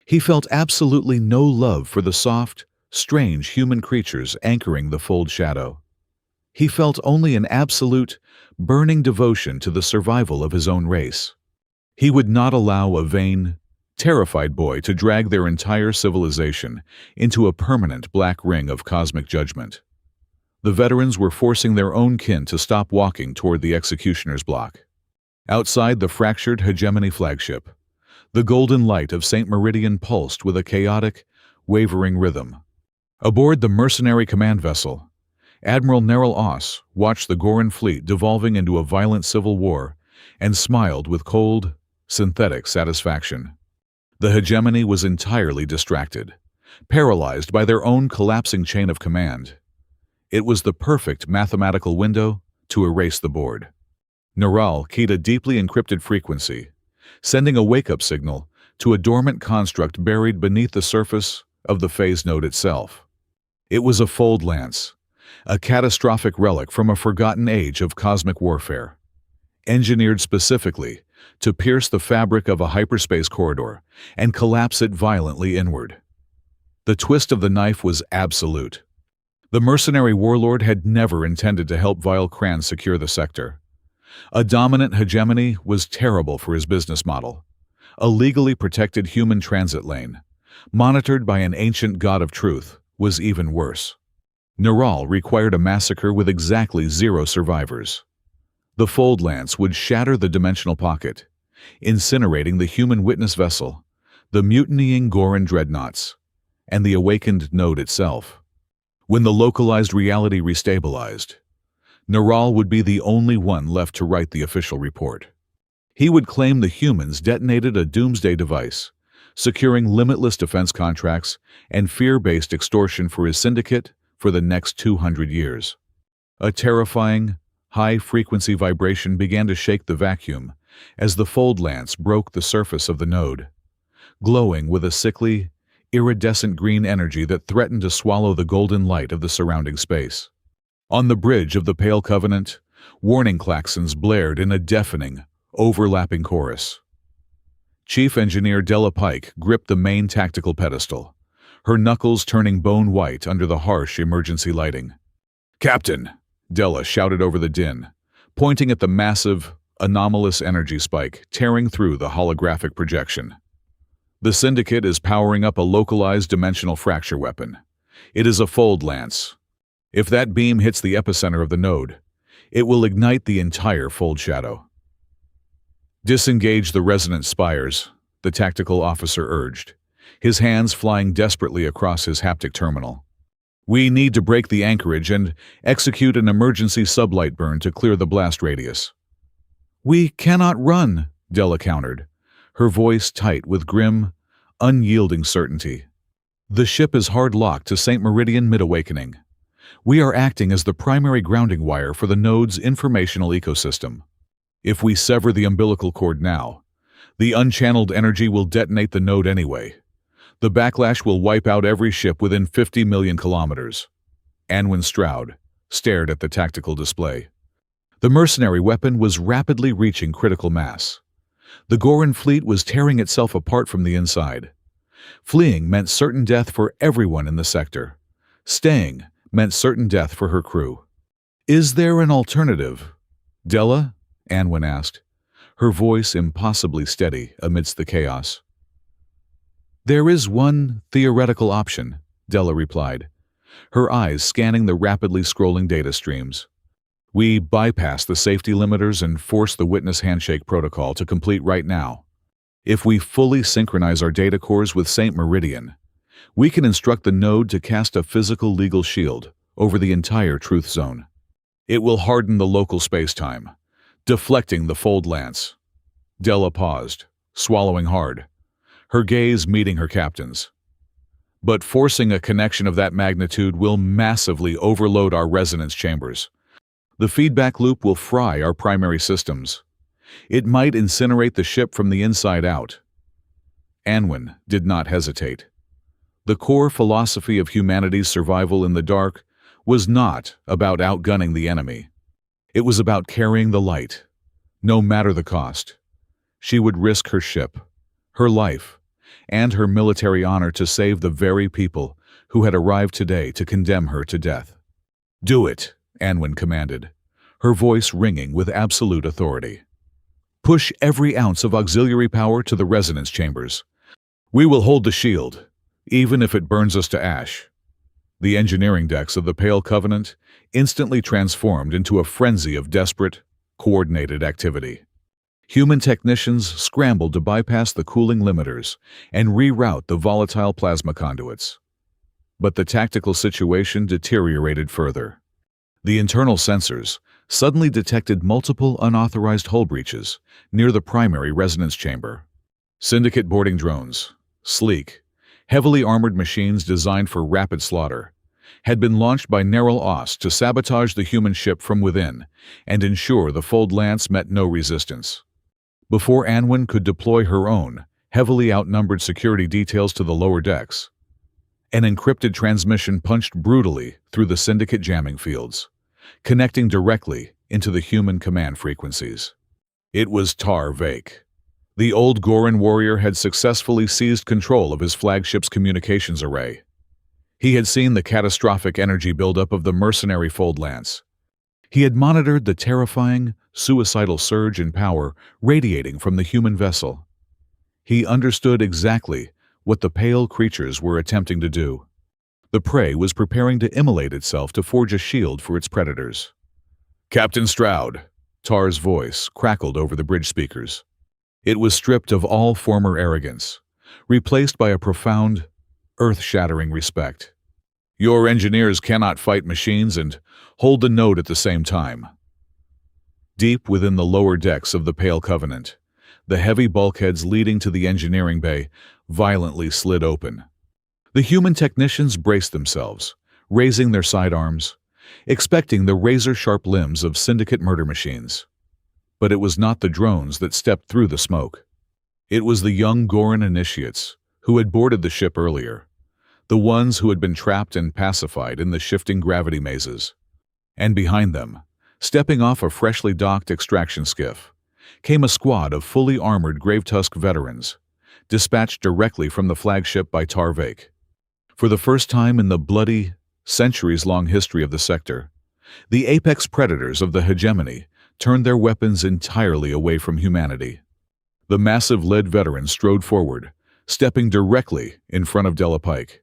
Speaker 1: He felt absolutely no love for the soft, strange human creatures anchoring the fold shadow. He felt only an absolute, burning devotion to the survival of his own race. He would not allow a vain, terrified boy to drag their entire civilization into a permanent black ring of cosmic judgment. The veterans were forcing their own kin to stop walking toward the executioner's block. Outside the fractured hegemony flagship, the golden light of St. Meridian pulsed with a chaotic, wavering rhythm. Aboard the mercenary command vessel, Admiral Neril Oss watched the Goran fleet devolving into a violent civil war and smiled with cold, synthetic satisfaction. The hegemony was entirely distracted, paralyzed by their own collapsing chain of command. It was the perfect mathematical window to erase the board. Neural keyed a deeply encrypted frequency, sending a wake-up signal to a dormant construct buried beneath the surface of the phase node itself. It was a fold lance, a catastrophic relic from a forgotten age of cosmic warfare, engineered specifically to pierce the fabric of a hyperspace corridor and collapse it violently inward. The twist of the knife was absolute. The mercenary warlord had never intended to help Vile Kran secure the sector. A dominant hegemony was terrible for his business model. A legally protected human transit lane, monitored by an ancient god of truth, was even worse. Neural required a massacre with exactly 0 survivors. The fold lance would shatter the dimensional pocket, incinerating the human witness vessel, the mutinying Goran dreadnoughts, and the awakened node itself. When the localized reality restabilized, Neural would be the only one left to write the official report. He would claim the humans detonated a doomsday device, securing limitless defense contracts and fear-based extortion for his syndicate for the next 200 years. A terrifying, high-frequency vibration began to shake the vacuum as the fold lance broke the surface of the node, glowing with a sickly, iridescent green energy that threatened to swallow the golden light of the surrounding space. On the bridge of the Pale Covenant, warning klaxons blared in a deafening, overlapping chorus. Chief Engineer Della Pike gripped the main tactical pedestal, her knuckles turning bone white under the harsh emergency lighting. "Captain!" Della shouted over the din, pointing at the massive, anomalous energy spike tearing through the holographic projection. "The Syndicate is powering up a localized dimensional fracture weapon. It is a fold lance. If that beam hits the epicenter of the node, it will ignite the entire fold shadow." "Disengage the resonant spires," the tactical officer urged, his hands flying desperately across his haptic terminal. "We need to break the anchorage and execute an emergency sublight burn to clear the blast radius." "We cannot run," Della countered. her voice tight with grim, unyielding certainty. "The ship is hard-locked to St. Meridian mid-awakening. We are acting as the primary grounding wire for the node's informational ecosystem. If we sever the umbilical cord now, the unchanneled energy will detonate the node anyway. The backlash will wipe out every ship within 50 million kilometers." Anwin Stroud stared at the tactical display. The mercenary weapon was rapidly reaching critical mass. The Goran fleet was tearing itself apart from the inside. Fleeing meant certain death for everyone in the sector. Staying meant certain death for her crew. "Is there an alternative, Della?" Anwin asked, her voice impossibly steady amidst the chaos. "There is one theoretical option," Della replied, her eyes scanning the rapidly scrolling data streams. "We bypass the safety limiters and force the witness handshake protocol to complete right now. If we fully synchronize our data cores with St. Meridian, we can instruct the node to cast a physical legal shield over the entire truth zone. It will harden the local space-time, deflecting the fold lance." Della paused, swallowing hard, her gaze meeting her captain's. "But forcing a connection of that magnitude will massively overload our resonance chambers. The feedback loop will fry our primary systems. It might incinerate the ship from the inside out." Anwin did not hesitate. The core philosophy of humanity's survival in the dark was not about outgunning the enemy. It was about carrying the light, no matter the cost. She would risk her ship, her life, and her military honor to save the very people who had arrived today to condemn her to death. "Do it," Anwin commanded, her voice ringing with absolute authority. "Push every ounce of auxiliary power to the resonance chambers. We will hold the shield, even if it burns us to ash." The engineering decks of the Pale Covenant instantly transformed into a frenzy of desperate, coordinated activity. Human technicians scrambled to bypass the cooling limiters and reroute the volatile plasma conduits. But the tactical situation deteriorated further. The internal sensors suddenly detected multiple unauthorized hull breaches near the primary resonance chamber. Syndicate boarding drones, sleek, heavily armored machines designed for rapid slaughter, had been launched by Neral Ost to sabotage the human ship from within and ensure the fold lance met no resistance. Before Anwin could deploy her own, heavily outnumbered security details to the lower decks, an encrypted transmission punched brutally through the Syndicate jamming fields, connecting directly into the human command frequencies. It was Tar Vake. The old Goran warrior had successfully seized control of his flagship's communications array. He had seen the catastrophic energy buildup of the mercenary fold lance. He had monitored the terrifying, suicidal surge in power radiating from the human vessel. He understood exactly what the pale creatures were attempting to do. The prey was preparing to immolate itself to forge a shield for its predators. "Captain Stroud," Tar's voice crackled over the bridge speakers. It was stripped of all former arrogance, replaced by a profound, earth-shattering respect. "Your engineers cannot fight machines and hold the node at the same time." Deep within the lower decks of the Pale Covenant, the heavy bulkheads leading to the engineering bay violently slid open. The human technicians braced themselves, raising their sidearms, expecting the razor-sharp limbs of Syndicate murder machines. But it was not the drones that stepped through the smoke. It was the young Goran initiates who had boarded the ship earlier, the ones who had been trapped and pacified in the shifting gravity mazes. And behind them, stepping off a freshly docked extraction skiff, came a squad of fully armored Gravetusk veterans, dispatched directly from the flagship by Tar Vake. For the first time in the bloody, centuries-long history of the sector, the apex predators of the hegemony turned their weapons entirely away from humanity. The massive lead veteran strode forward, stepping directly in front of Della Pike.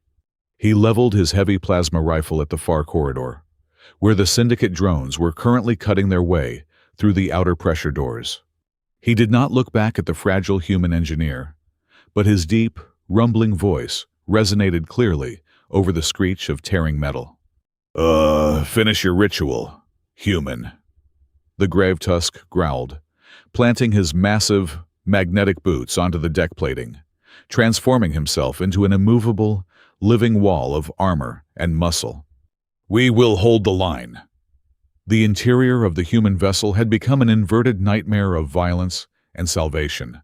Speaker 1: He leveled his heavy plasma rifle at the far corridor, where the Syndicate drones were currently cutting their way through the outer pressure doors. He did not look back at the fragile human engineer, but his deep, rumbling voice resonated clearly over the screech of tearing metal. Finish your ritual, human," the Gravetusk growled, planting his massive, magnetic boots onto the deck plating, transforming himself into an immovable, living wall of armor and muscle. "We will hold the line." The interior of the human vessel had become an inverted nightmare of violence and salvation.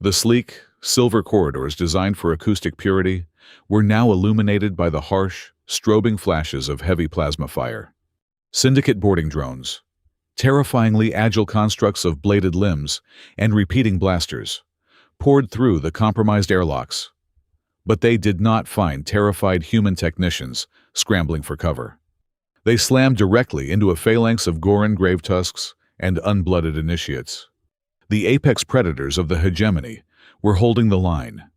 Speaker 1: The sleek, silver corridors designed for acoustic purity were now illuminated by the harsh, strobing flashes of heavy plasma fire. Syndicate boarding drones, terrifyingly agile constructs of bladed limbs and repeating blasters, poured through the compromised airlocks. But they did not find terrified human technicians scrambling for cover. They slammed directly into a phalanx of Goran gravetusks and unblooded initiates. The apex predators of the hegemony were holding the line,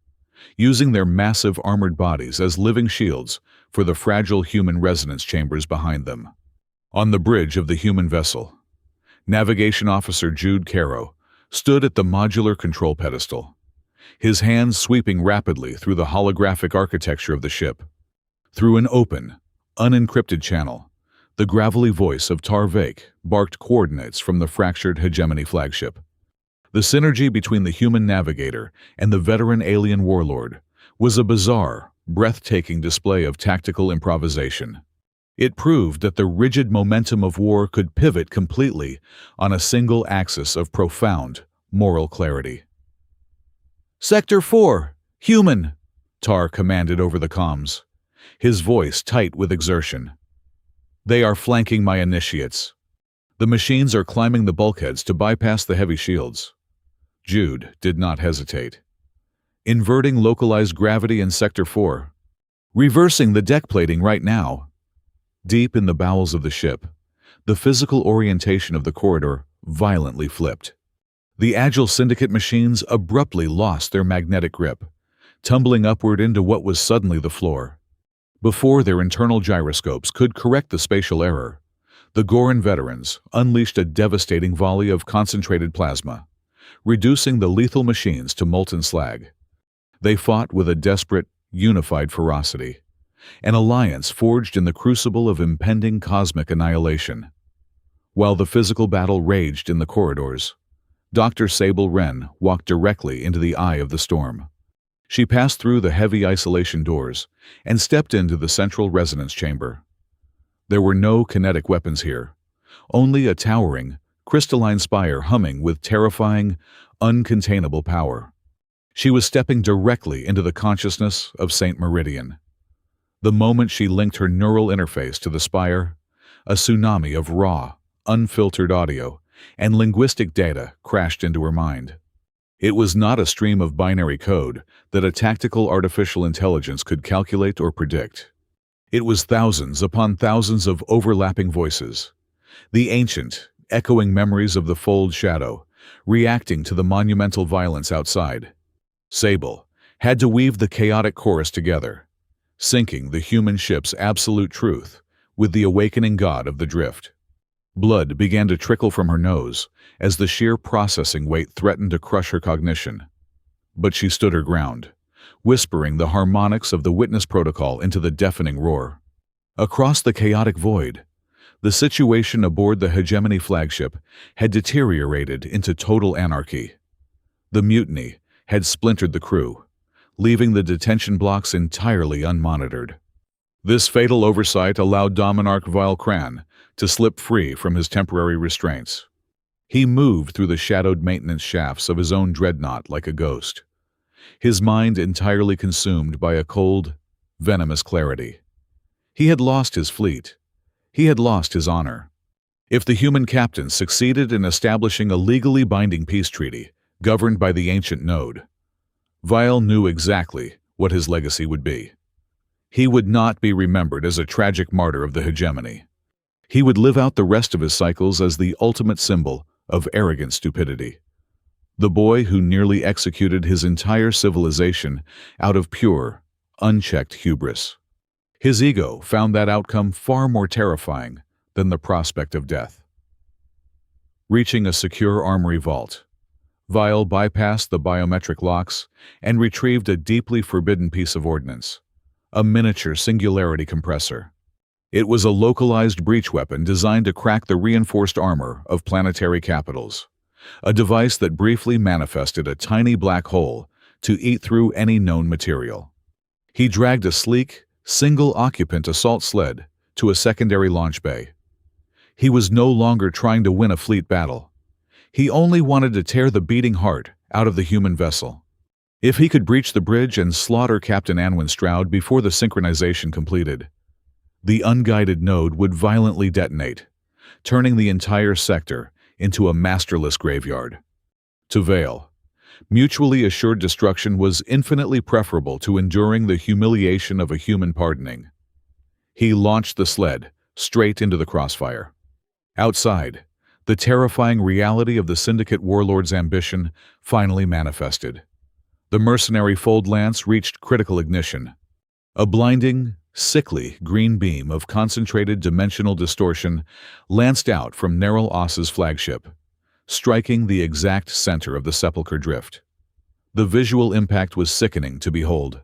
Speaker 1: using their massive armored bodies as living shields for the fragile human resonance chambers behind them. On the bridge of the human vessel, Navigation Officer Jude Caro stood at the modular control pedestal, his hands sweeping rapidly through the holographic architecture of the ship. Through an open, unencrypted channel, the gravelly voice of Tarvik barked coordinates from the fractured hegemony flagship. The synergy between the human navigator and the veteran alien warlord was a bizarre, breathtaking display of tactical improvisation. It proved that the rigid momentum of war could pivot completely on a single axis of profound moral clarity. "Sector 4, human," Tar commanded over the comms, his voice tight with exertion. "They are flanking my initiates. The machines are climbing the bulkheads to bypass the heavy shields." Jude did not hesitate. "Inverting localized gravity in Sector 4. Reversing the deck plating right now." Deep in the bowels of the ship, the physical orientation of the corridor violently flipped. The agile syndicate machines abruptly lost their magnetic grip, tumbling upward into what was suddenly the floor. Before their internal gyroscopes could correct the spatial error, the Goran veterans unleashed a devastating volley of concentrated plasma, reducing the lethal machines to molten slag. They fought with a desperate, unified ferocity, an alliance forged in the crucible of impending cosmic annihilation. While the physical battle raged in the corridors, Dr. Sable Wren walked directly into the eye of the storm. She passed through the heavy isolation doors and stepped into the central resonance chamber. There were no kinetic weapons here, only a towering, crystalline spire humming with terrifying, uncontainable power. She was stepping directly into the consciousness of Saint Meridian. The moment she linked her neural interface to the spire, a tsunami of raw, unfiltered audio and linguistic data crashed into her mind. It was not a stream of binary code that a tactical artificial intelligence could calculate or predict. It was thousands upon thousands of overlapping voices, the ancient, echoing memories of the Fold Shadow, reacting to the monumental violence outside. Sable had to weave the chaotic chorus together, syncing the human ship's absolute truth with the awakening god of the drift. Blood began to trickle from her nose as the sheer processing weight threatened to crush her cognition. But she stood her ground, whispering the harmonics of the witness protocol into the deafening roar. Across the chaotic void, the situation aboard the hegemony flagship had deteriorated into total anarchy. The mutiny had splintered the crew, leaving the detention blocks entirely unmonitored. This fatal oversight allowed Dominarch Vile Cran to slip free from his temporary restraints. He moved through the shadowed maintenance shafts of his own dreadnought like a ghost, his mind entirely consumed by a cold, venomous clarity. He had lost his fleet. He had lost his honor. If the human captain succeeded in establishing a legally binding peace treaty governed by the ancient node, Vile knew exactly what his legacy would be. He would not be remembered as a tragic martyr of the hegemony. He would live out the rest of his cycles as the ultimate symbol of arrogant stupidity. The boy who nearly executed his entire civilization out of pure, unchecked hubris. His ego found that outcome far more terrifying than the prospect of death. Reaching a secure armory vault, Vile bypassed the biometric locks and retrieved a deeply forbidden piece of ordnance, a miniature singularity compressor. It was a localized breach weapon designed to crack the reinforced armor of planetary capitals, a device that briefly manifested a tiny black hole to eat through any known material. He dragged a sleek, single-occupant assault sled to a secondary launch bay. He was no longer trying to win a fleet battle. He only wanted to tear the beating heart out of the human vessel. If he could breach the bridge and slaughter Captain Anwin Stroud before the synchronization completed, the unguided node would violently detonate, turning the entire sector into a masterless graveyard. To Vale, mutually assured destruction was infinitely preferable to enduring the humiliation of a human pardoning. He launched the sled straight into the crossfire. Outside, the terrifying reality of the Syndicate warlord's ambition finally manifested. The mercenary fold lance reached critical ignition. A blinding, sickly green beam of concentrated dimensional distortion lanced out from Neril Oss's flagship, striking the exact center of the Sepulcher Drift. The visual impact was sickening to behold.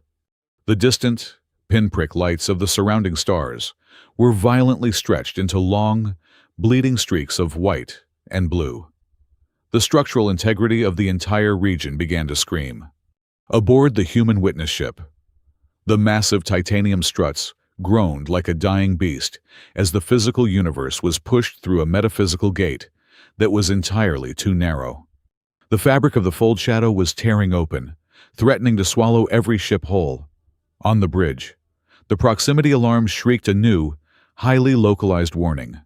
Speaker 1: The distant, pinprick lights of the surrounding stars were violently stretched into long, bleeding streaks of white and blue. The structural integrity of the entire region began to scream. Aboard the human witness ship, the massive titanium struts groaned like a dying beast as the physical universe was pushed through a metaphysical gate that was entirely too narrow. The fabric of the fold shadow was tearing open, threatening to swallow every ship whole. On the bridge, the proximity alarm shrieked a new, highly localized warning.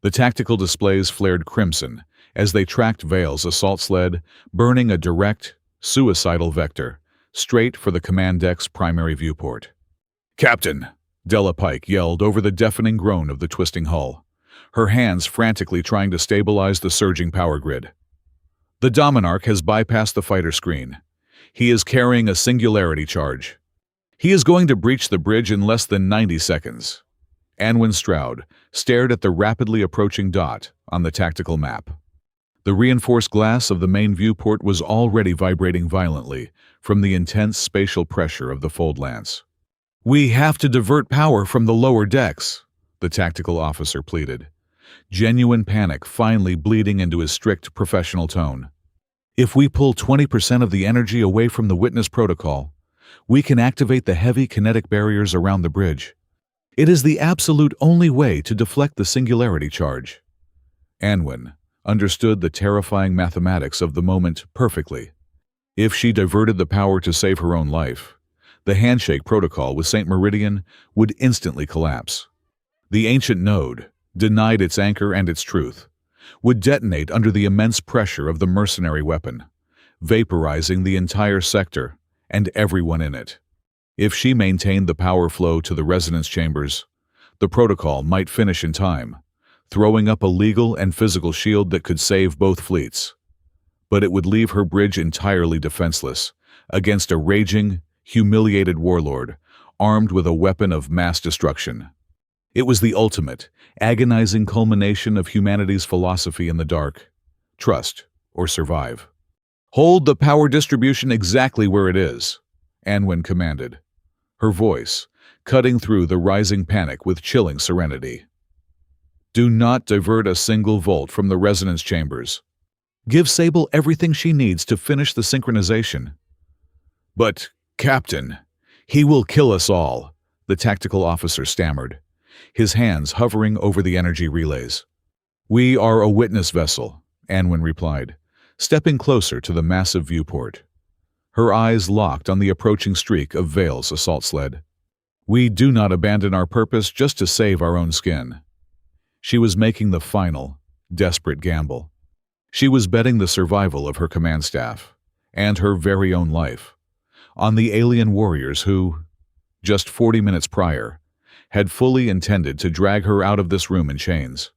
Speaker 1: The tactical displays flared crimson as they tracked Vale's assault sled, burning a direct, suicidal vector, straight for the command deck's primary viewport. "Captain!" Della Pike yelled over the deafening groan of the twisting hull, her hands frantically trying to stabilize the surging power grid. "The Dominarch has bypassed the fighter screen. He is carrying a singularity charge. He is going to breach the bridge in less than 90 seconds. Anwin Stroud stared at the rapidly approaching dot on the tactical map. The reinforced glass of the main viewport was already vibrating violently from the intense spatial pressure of the fold lance. "We have to divert power from the lower decks," the tactical officer pleaded, genuine panic finally bleeding into his strict professional tone. "If we pull 20% of the energy away from the witness protocol, we can activate the heavy kinetic barriers around the bridge. It is the absolute only way to deflect the singularity charge." Anwin understood the terrifying mathematics of the moment perfectly. If she diverted the power to save her own life, the handshake protocol with St. Meridian would instantly collapse. The ancient node, denied its anchor and its truth, would detonate under the immense pressure of the mercenary weapon, vaporizing the entire sector and everyone in it. If she maintained the power flow to the resonance chambers, the protocol might finish in time, throwing up a legal and physical shield that could save both fleets. But it would leave her bridge entirely defenseless against a raging, humiliated warlord armed with a weapon of mass destruction. It was the ultimate, agonizing culmination of humanity's philosophy in the dark: trust or survive. "Hold the power distribution exactly where it is," Anwin commanded, her voice cutting through the rising panic with chilling serenity. "Do not divert a single volt from the resonance chambers. Give Sable everything she needs to finish the synchronization." "But, Captain, he will kill us all," the tactical officer stammered, his hands hovering over the energy relays. "We are a witness vessel," Anwin replied, stepping closer to the massive viewport. Her eyes locked on the approaching streak of Vale's assault sled. "We do not abandon our purpose just to save our own skin." She was making the final, desperate gamble. She was betting the survival of her command staff, and her very own life, on the alien warriors who, just 40 minutes prior, had fully intended to drag her out of this room in chains.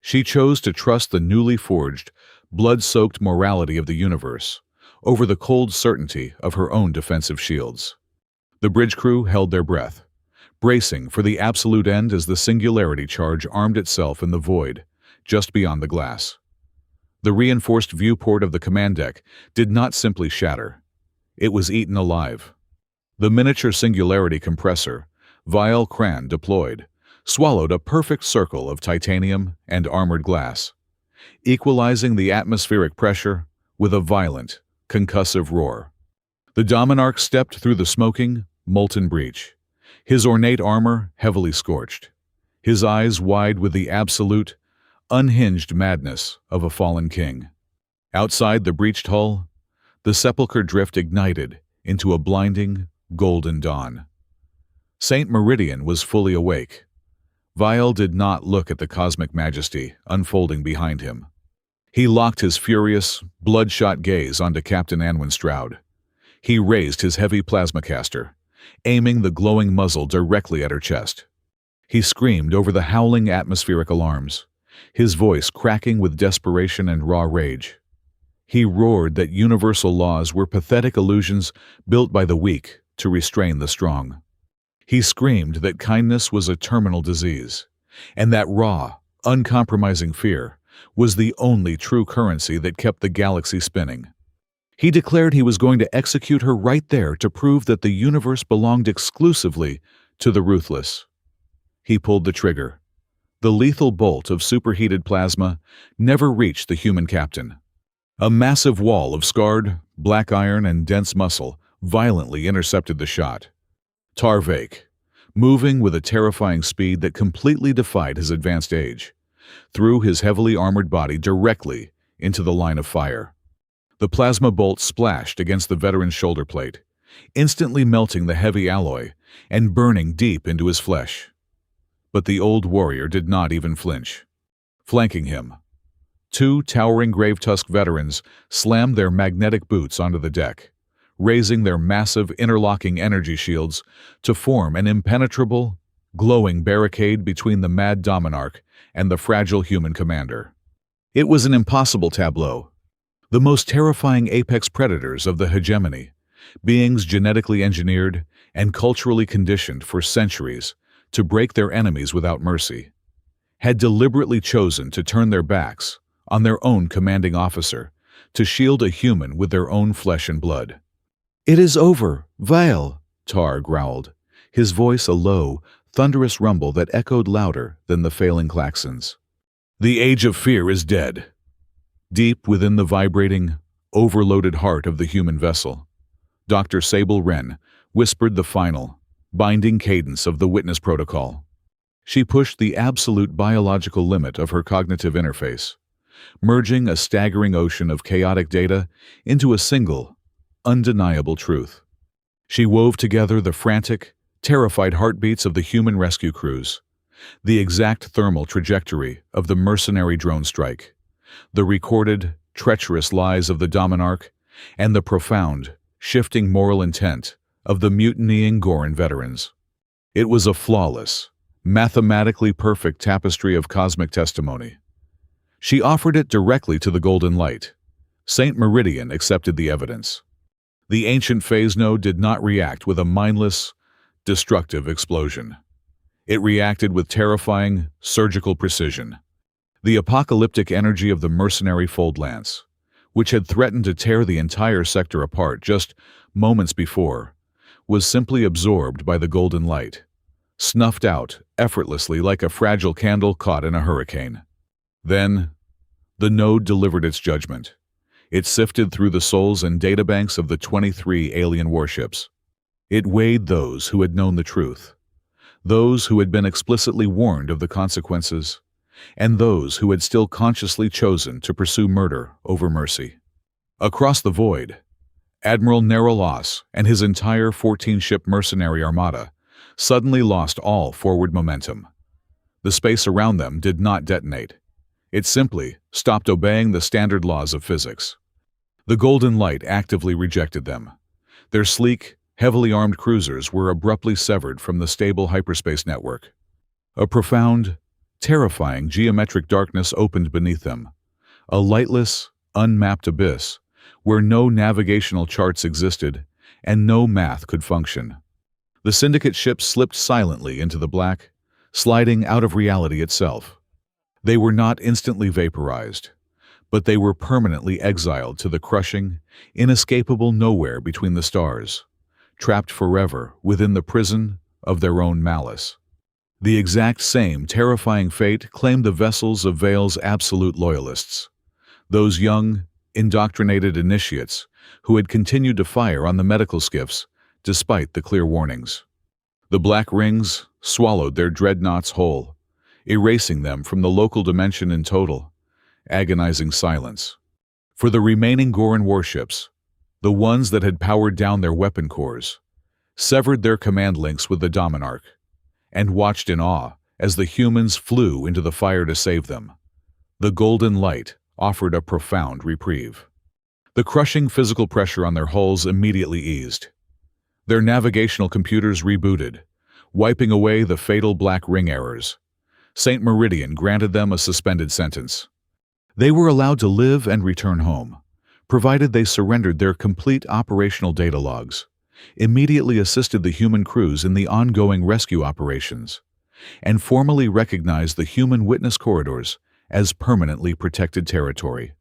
Speaker 1: She chose to trust the newly forged, blood-soaked morality of the universe over the cold certainty of her own defensive shields. The bridge crew held their breath, bracing for the absolute end as the singularity charge armed itself in the void just beyond the glass. The reinforced viewport of the command deck did not simply shatter. It was eaten alive. The miniature singularity compressor, Vial Cran deployed, swallowed a perfect circle of titanium and armored glass, equalizing the atmospheric pressure with a violent, concussive roar. The Dominarch stepped through the smoking, molten breach, his ornate armor heavily scorched, his eyes wide with the absolute, unhinged madness of a fallen king. Outside the breached hull, the Sepulcher Drift ignited into a blinding, golden dawn. Saint Meridian was fully awake. Vial did not look at the cosmic majesty unfolding behind him. He locked his furious, bloodshot gaze onto Captain Anwin Stroud. He raised his heavy plasmacaster, aiming the glowing muzzle directly at her chest. He screamed over the howling atmospheric alarms, his voice cracking with desperation and raw rage. He roared that universal laws were pathetic illusions built by the weak to restrain the strong. He screamed that kindness was a terminal disease, and that raw, uncompromising fear was the only true currency that kept the galaxy spinning. He declared he was going to execute her right there to prove that the universe belonged exclusively to the ruthless. He pulled the trigger. The lethal bolt of superheated plasma never reached the human captain. A massive wall of scarred, black iron and dense muscle violently intercepted the shot. Tarvik, moving with a terrifying speed that completely defied his advanced age, threw his heavily armored body directly into the line of fire. The plasma bolt splashed against the veteran's shoulder plate, instantly melting the heavy alloy and burning deep into his flesh. But the old warrior did not even flinch. Flanking him, two towering Gravetusk veterans slammed their magnetic boots onto the deck, raising their massive interlocking energy shields to form an impenetrable, glowing barricade between the mad Dominarch and the fragile human commander. It was an impossible tableau. The most terrifying apex predators of the hegemony, beings genetically engineered and culturally conditioned for centuries to break their enemies without mercy, had deliberately chosen to turn their backs on their own commanding officer to shield a human with their own flesh and blood. "It is over, Vial," Tar growled, his voice a low, thunderous rumble that echoed louder than the failing klaxons. "The age of fear is dead." Deep within the vibrating, overloaded heart of the human vessel, Dr. Sable Wren whispered the final, binding cadence of the witness protocol. She pushed the absolute biological limit of her cognitive interface, merging a staggering ocean of chaotic data into a single, undeniable truth. She wove together the frantic, terrified heartbeats of the human rescue crews, the exact thermal trajectory of the mercenary drone strike, the recorded, treacherous lies of the Dominarch, and the profound, shifting moral intent of the mutinying Goran veterans. It was a flawless, mathematically perfect tapestry of cosmic testimony. She offered it directly to the Golden Light. Saint Meridian accepted the evidence. The ancient phase node did not react with a mindless, destructive explosion. It reacted with terrifying, surgical precision. The apocalyptic energy of the mercenary fold lance, which had threatened to tear the entire sector apart just moments before, was simply absorbed by the Golden Light, snuffed out effortlessly like a fragile candle caught in a hurricane. Then, the node delivered its judgment. It sifted through the souls and databanks of the 23 alien warships. It weighed those who had known the truth, those who had been explicitly warned of the consequences, and those who had still consciously chosen to pursue murder over mercy. Across the void, Admiral Nerolos and his entire 14-ship mercenary armada suddenly lost all forward momentum. The space around them did not detonate. It simply stopped obeying the standard laws of physics. The Golden Light actively rejected them. Their sleek, heavily armed cruisers were abruptly severed from the stable hyperspace network. A profound, terrifying geometric darkness opened beneath them, a lightless, unmapped abyss where no navigational charts existed and no math could function. The Syndicate ships slipped silently into the black, sliding out of reality itself. They were not instantly vaporized, but they were permanently exiled to the crushing, inescapable nowhere between the stars, trapped forever within the prison of their own malice. The exact same terrifying fate claimed the vessels of Vale's absolute loyalists, those young, indoctrinated initiates who had continued to fire on the medical skiffs despite the clear warnings. The black rings swallowed their dreadnoughts whole, erasing them from the local dimension in total, agonizing silence. For the remaining Goran warships, the ones that had powered down their weapon cores, severed their command links with the Dominarch, and watched in awe as the humans flew into the fire to save them. The golden light offered a profound reprieve. The crushing physical pressure on their hulls immediately eased. Their navigational computers rebooted, wiping away the fatal black ring errors. St. Meridian granted them a suspended sentence. They were allowed to live and return home, provided they surrendered their complete operational data logs, immediately assisted the human crews in the ongoing rescue operations, and formally recognized the human witness corridors as permanently protected territory.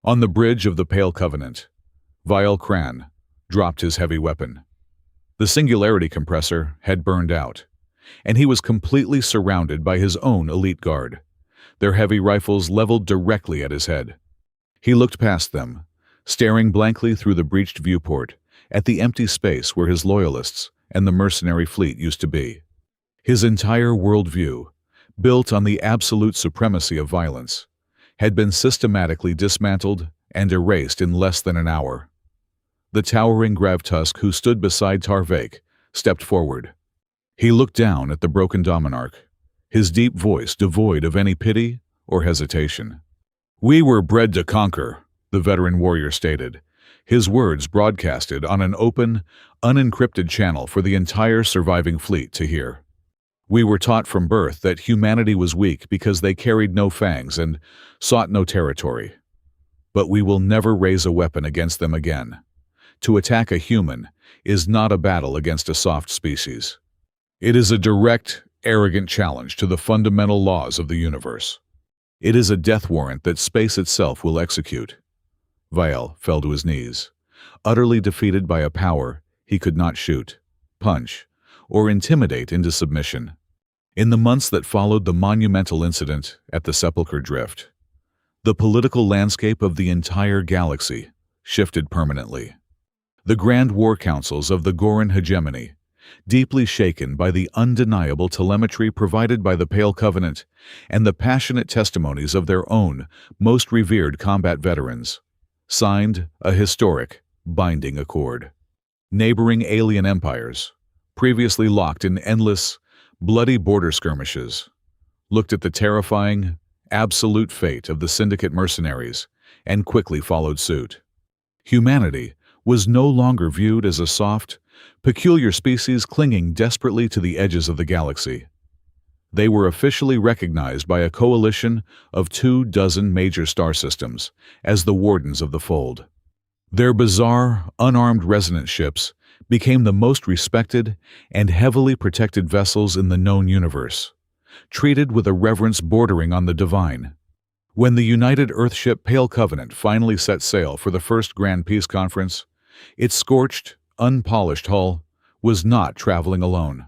Speaker 1: On the bridge of the Pale Covenant, Vile Cran dropped his heavy weapon. The singularity compressor had burned out, and he was completely surrounded by his own elite guard, their heavy rifles leveled directly at his head. He looked past them, staring blankly through the breached viewport at the empty space where his loyalists and the mercenary fleet used to be. His entire worldview, built on the absolute supremacy of violence, had been systematically dismantled and erased in less than an hour. The towering Gravtusk who stood beside Tarvik stepped forward. He looked down at the broken Dominarch, his deep voice devoid of any pity or hesitation. "We were bred to conquer," the veteran warrior stated, his words broadcasted on an open, unencrypted channel for the entire surviving fleet to hear. "We were taught from birth that humanity was weak because they carried no fangs and sought no territory. But we will never raise a weapon against them again. To attack a human is not a battle against a soft species. It is a direct, arrogant challenge to the fundamental laws of the universe. It is a death warrant that space itself will execute." Vile fell to his knees, utterly defeated by a power he could not shoot, punch, or intimidate into submission. In the months that followed the monumental incident at the Sepulcher Drift, the political landscape of the entire galaxy shifted permanently. The grand war councils of the Goran hegemony, deeply shaken by the undeniable telemetry provided by the Pale Covenant and the passionate testimonies of their own most revered combat veterans, signed a historic, binding accord. Neighboring alien empires, previously locked in endless, bloody border skirmishes, looked at the terrifying, absolute fate of the syndicate mercenaries and quickly followed suit. Humanity was no longer viewed as a soft, peculiar species clinging desperately to the edges of the galaxy. They were officially recognized by a coalition of 24 major star systems as the wardens of the fold. Their bizarre, unarmed resonance ships became the most respected and heavily protected vessels in the known universe, treated with a reverence bordering on the divine. When the United Earthship Pale Covenant finally set sail for the first Grand Peace Conference, its scorched, unpolished hull was not traveling alone.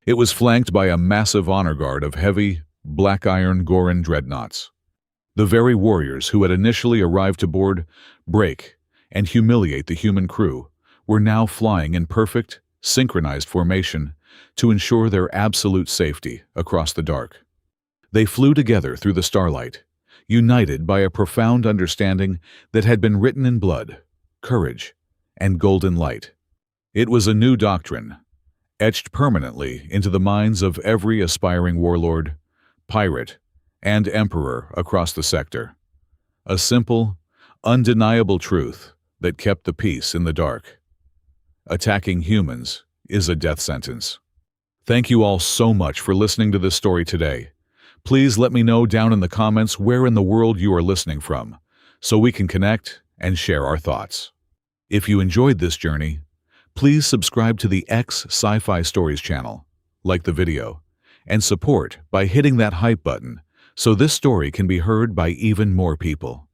Speaker 1: It was flanked by a massive honor guard of heavy, black iron Goran dreadnoughts. The very warriors who had initially arrived to board, break, and humiliate the human crew were now flying in perfect, synchronized formation to ensure their absolute safety across the dark. They flew together through the starlight, united by a profound understanding that had been written in blood, courage, and golden light. It was a new doctrine, etched permanently into the minds of every aspiring warlord, pirate, and emperor across the sector. A simple, undeniable truth that kept the peace in the dark. Attacking humans is a death sentence. Thank you all so much for listening to this story today. Please let me know down in the comments where in the world you are listening from, so we can connect and share our thoughts. If you enjoyed this journey, please subscribe to the HFY Sci-Fi Stories channel, like the video, and support by hitting that hype button so this story can be heard by even more people.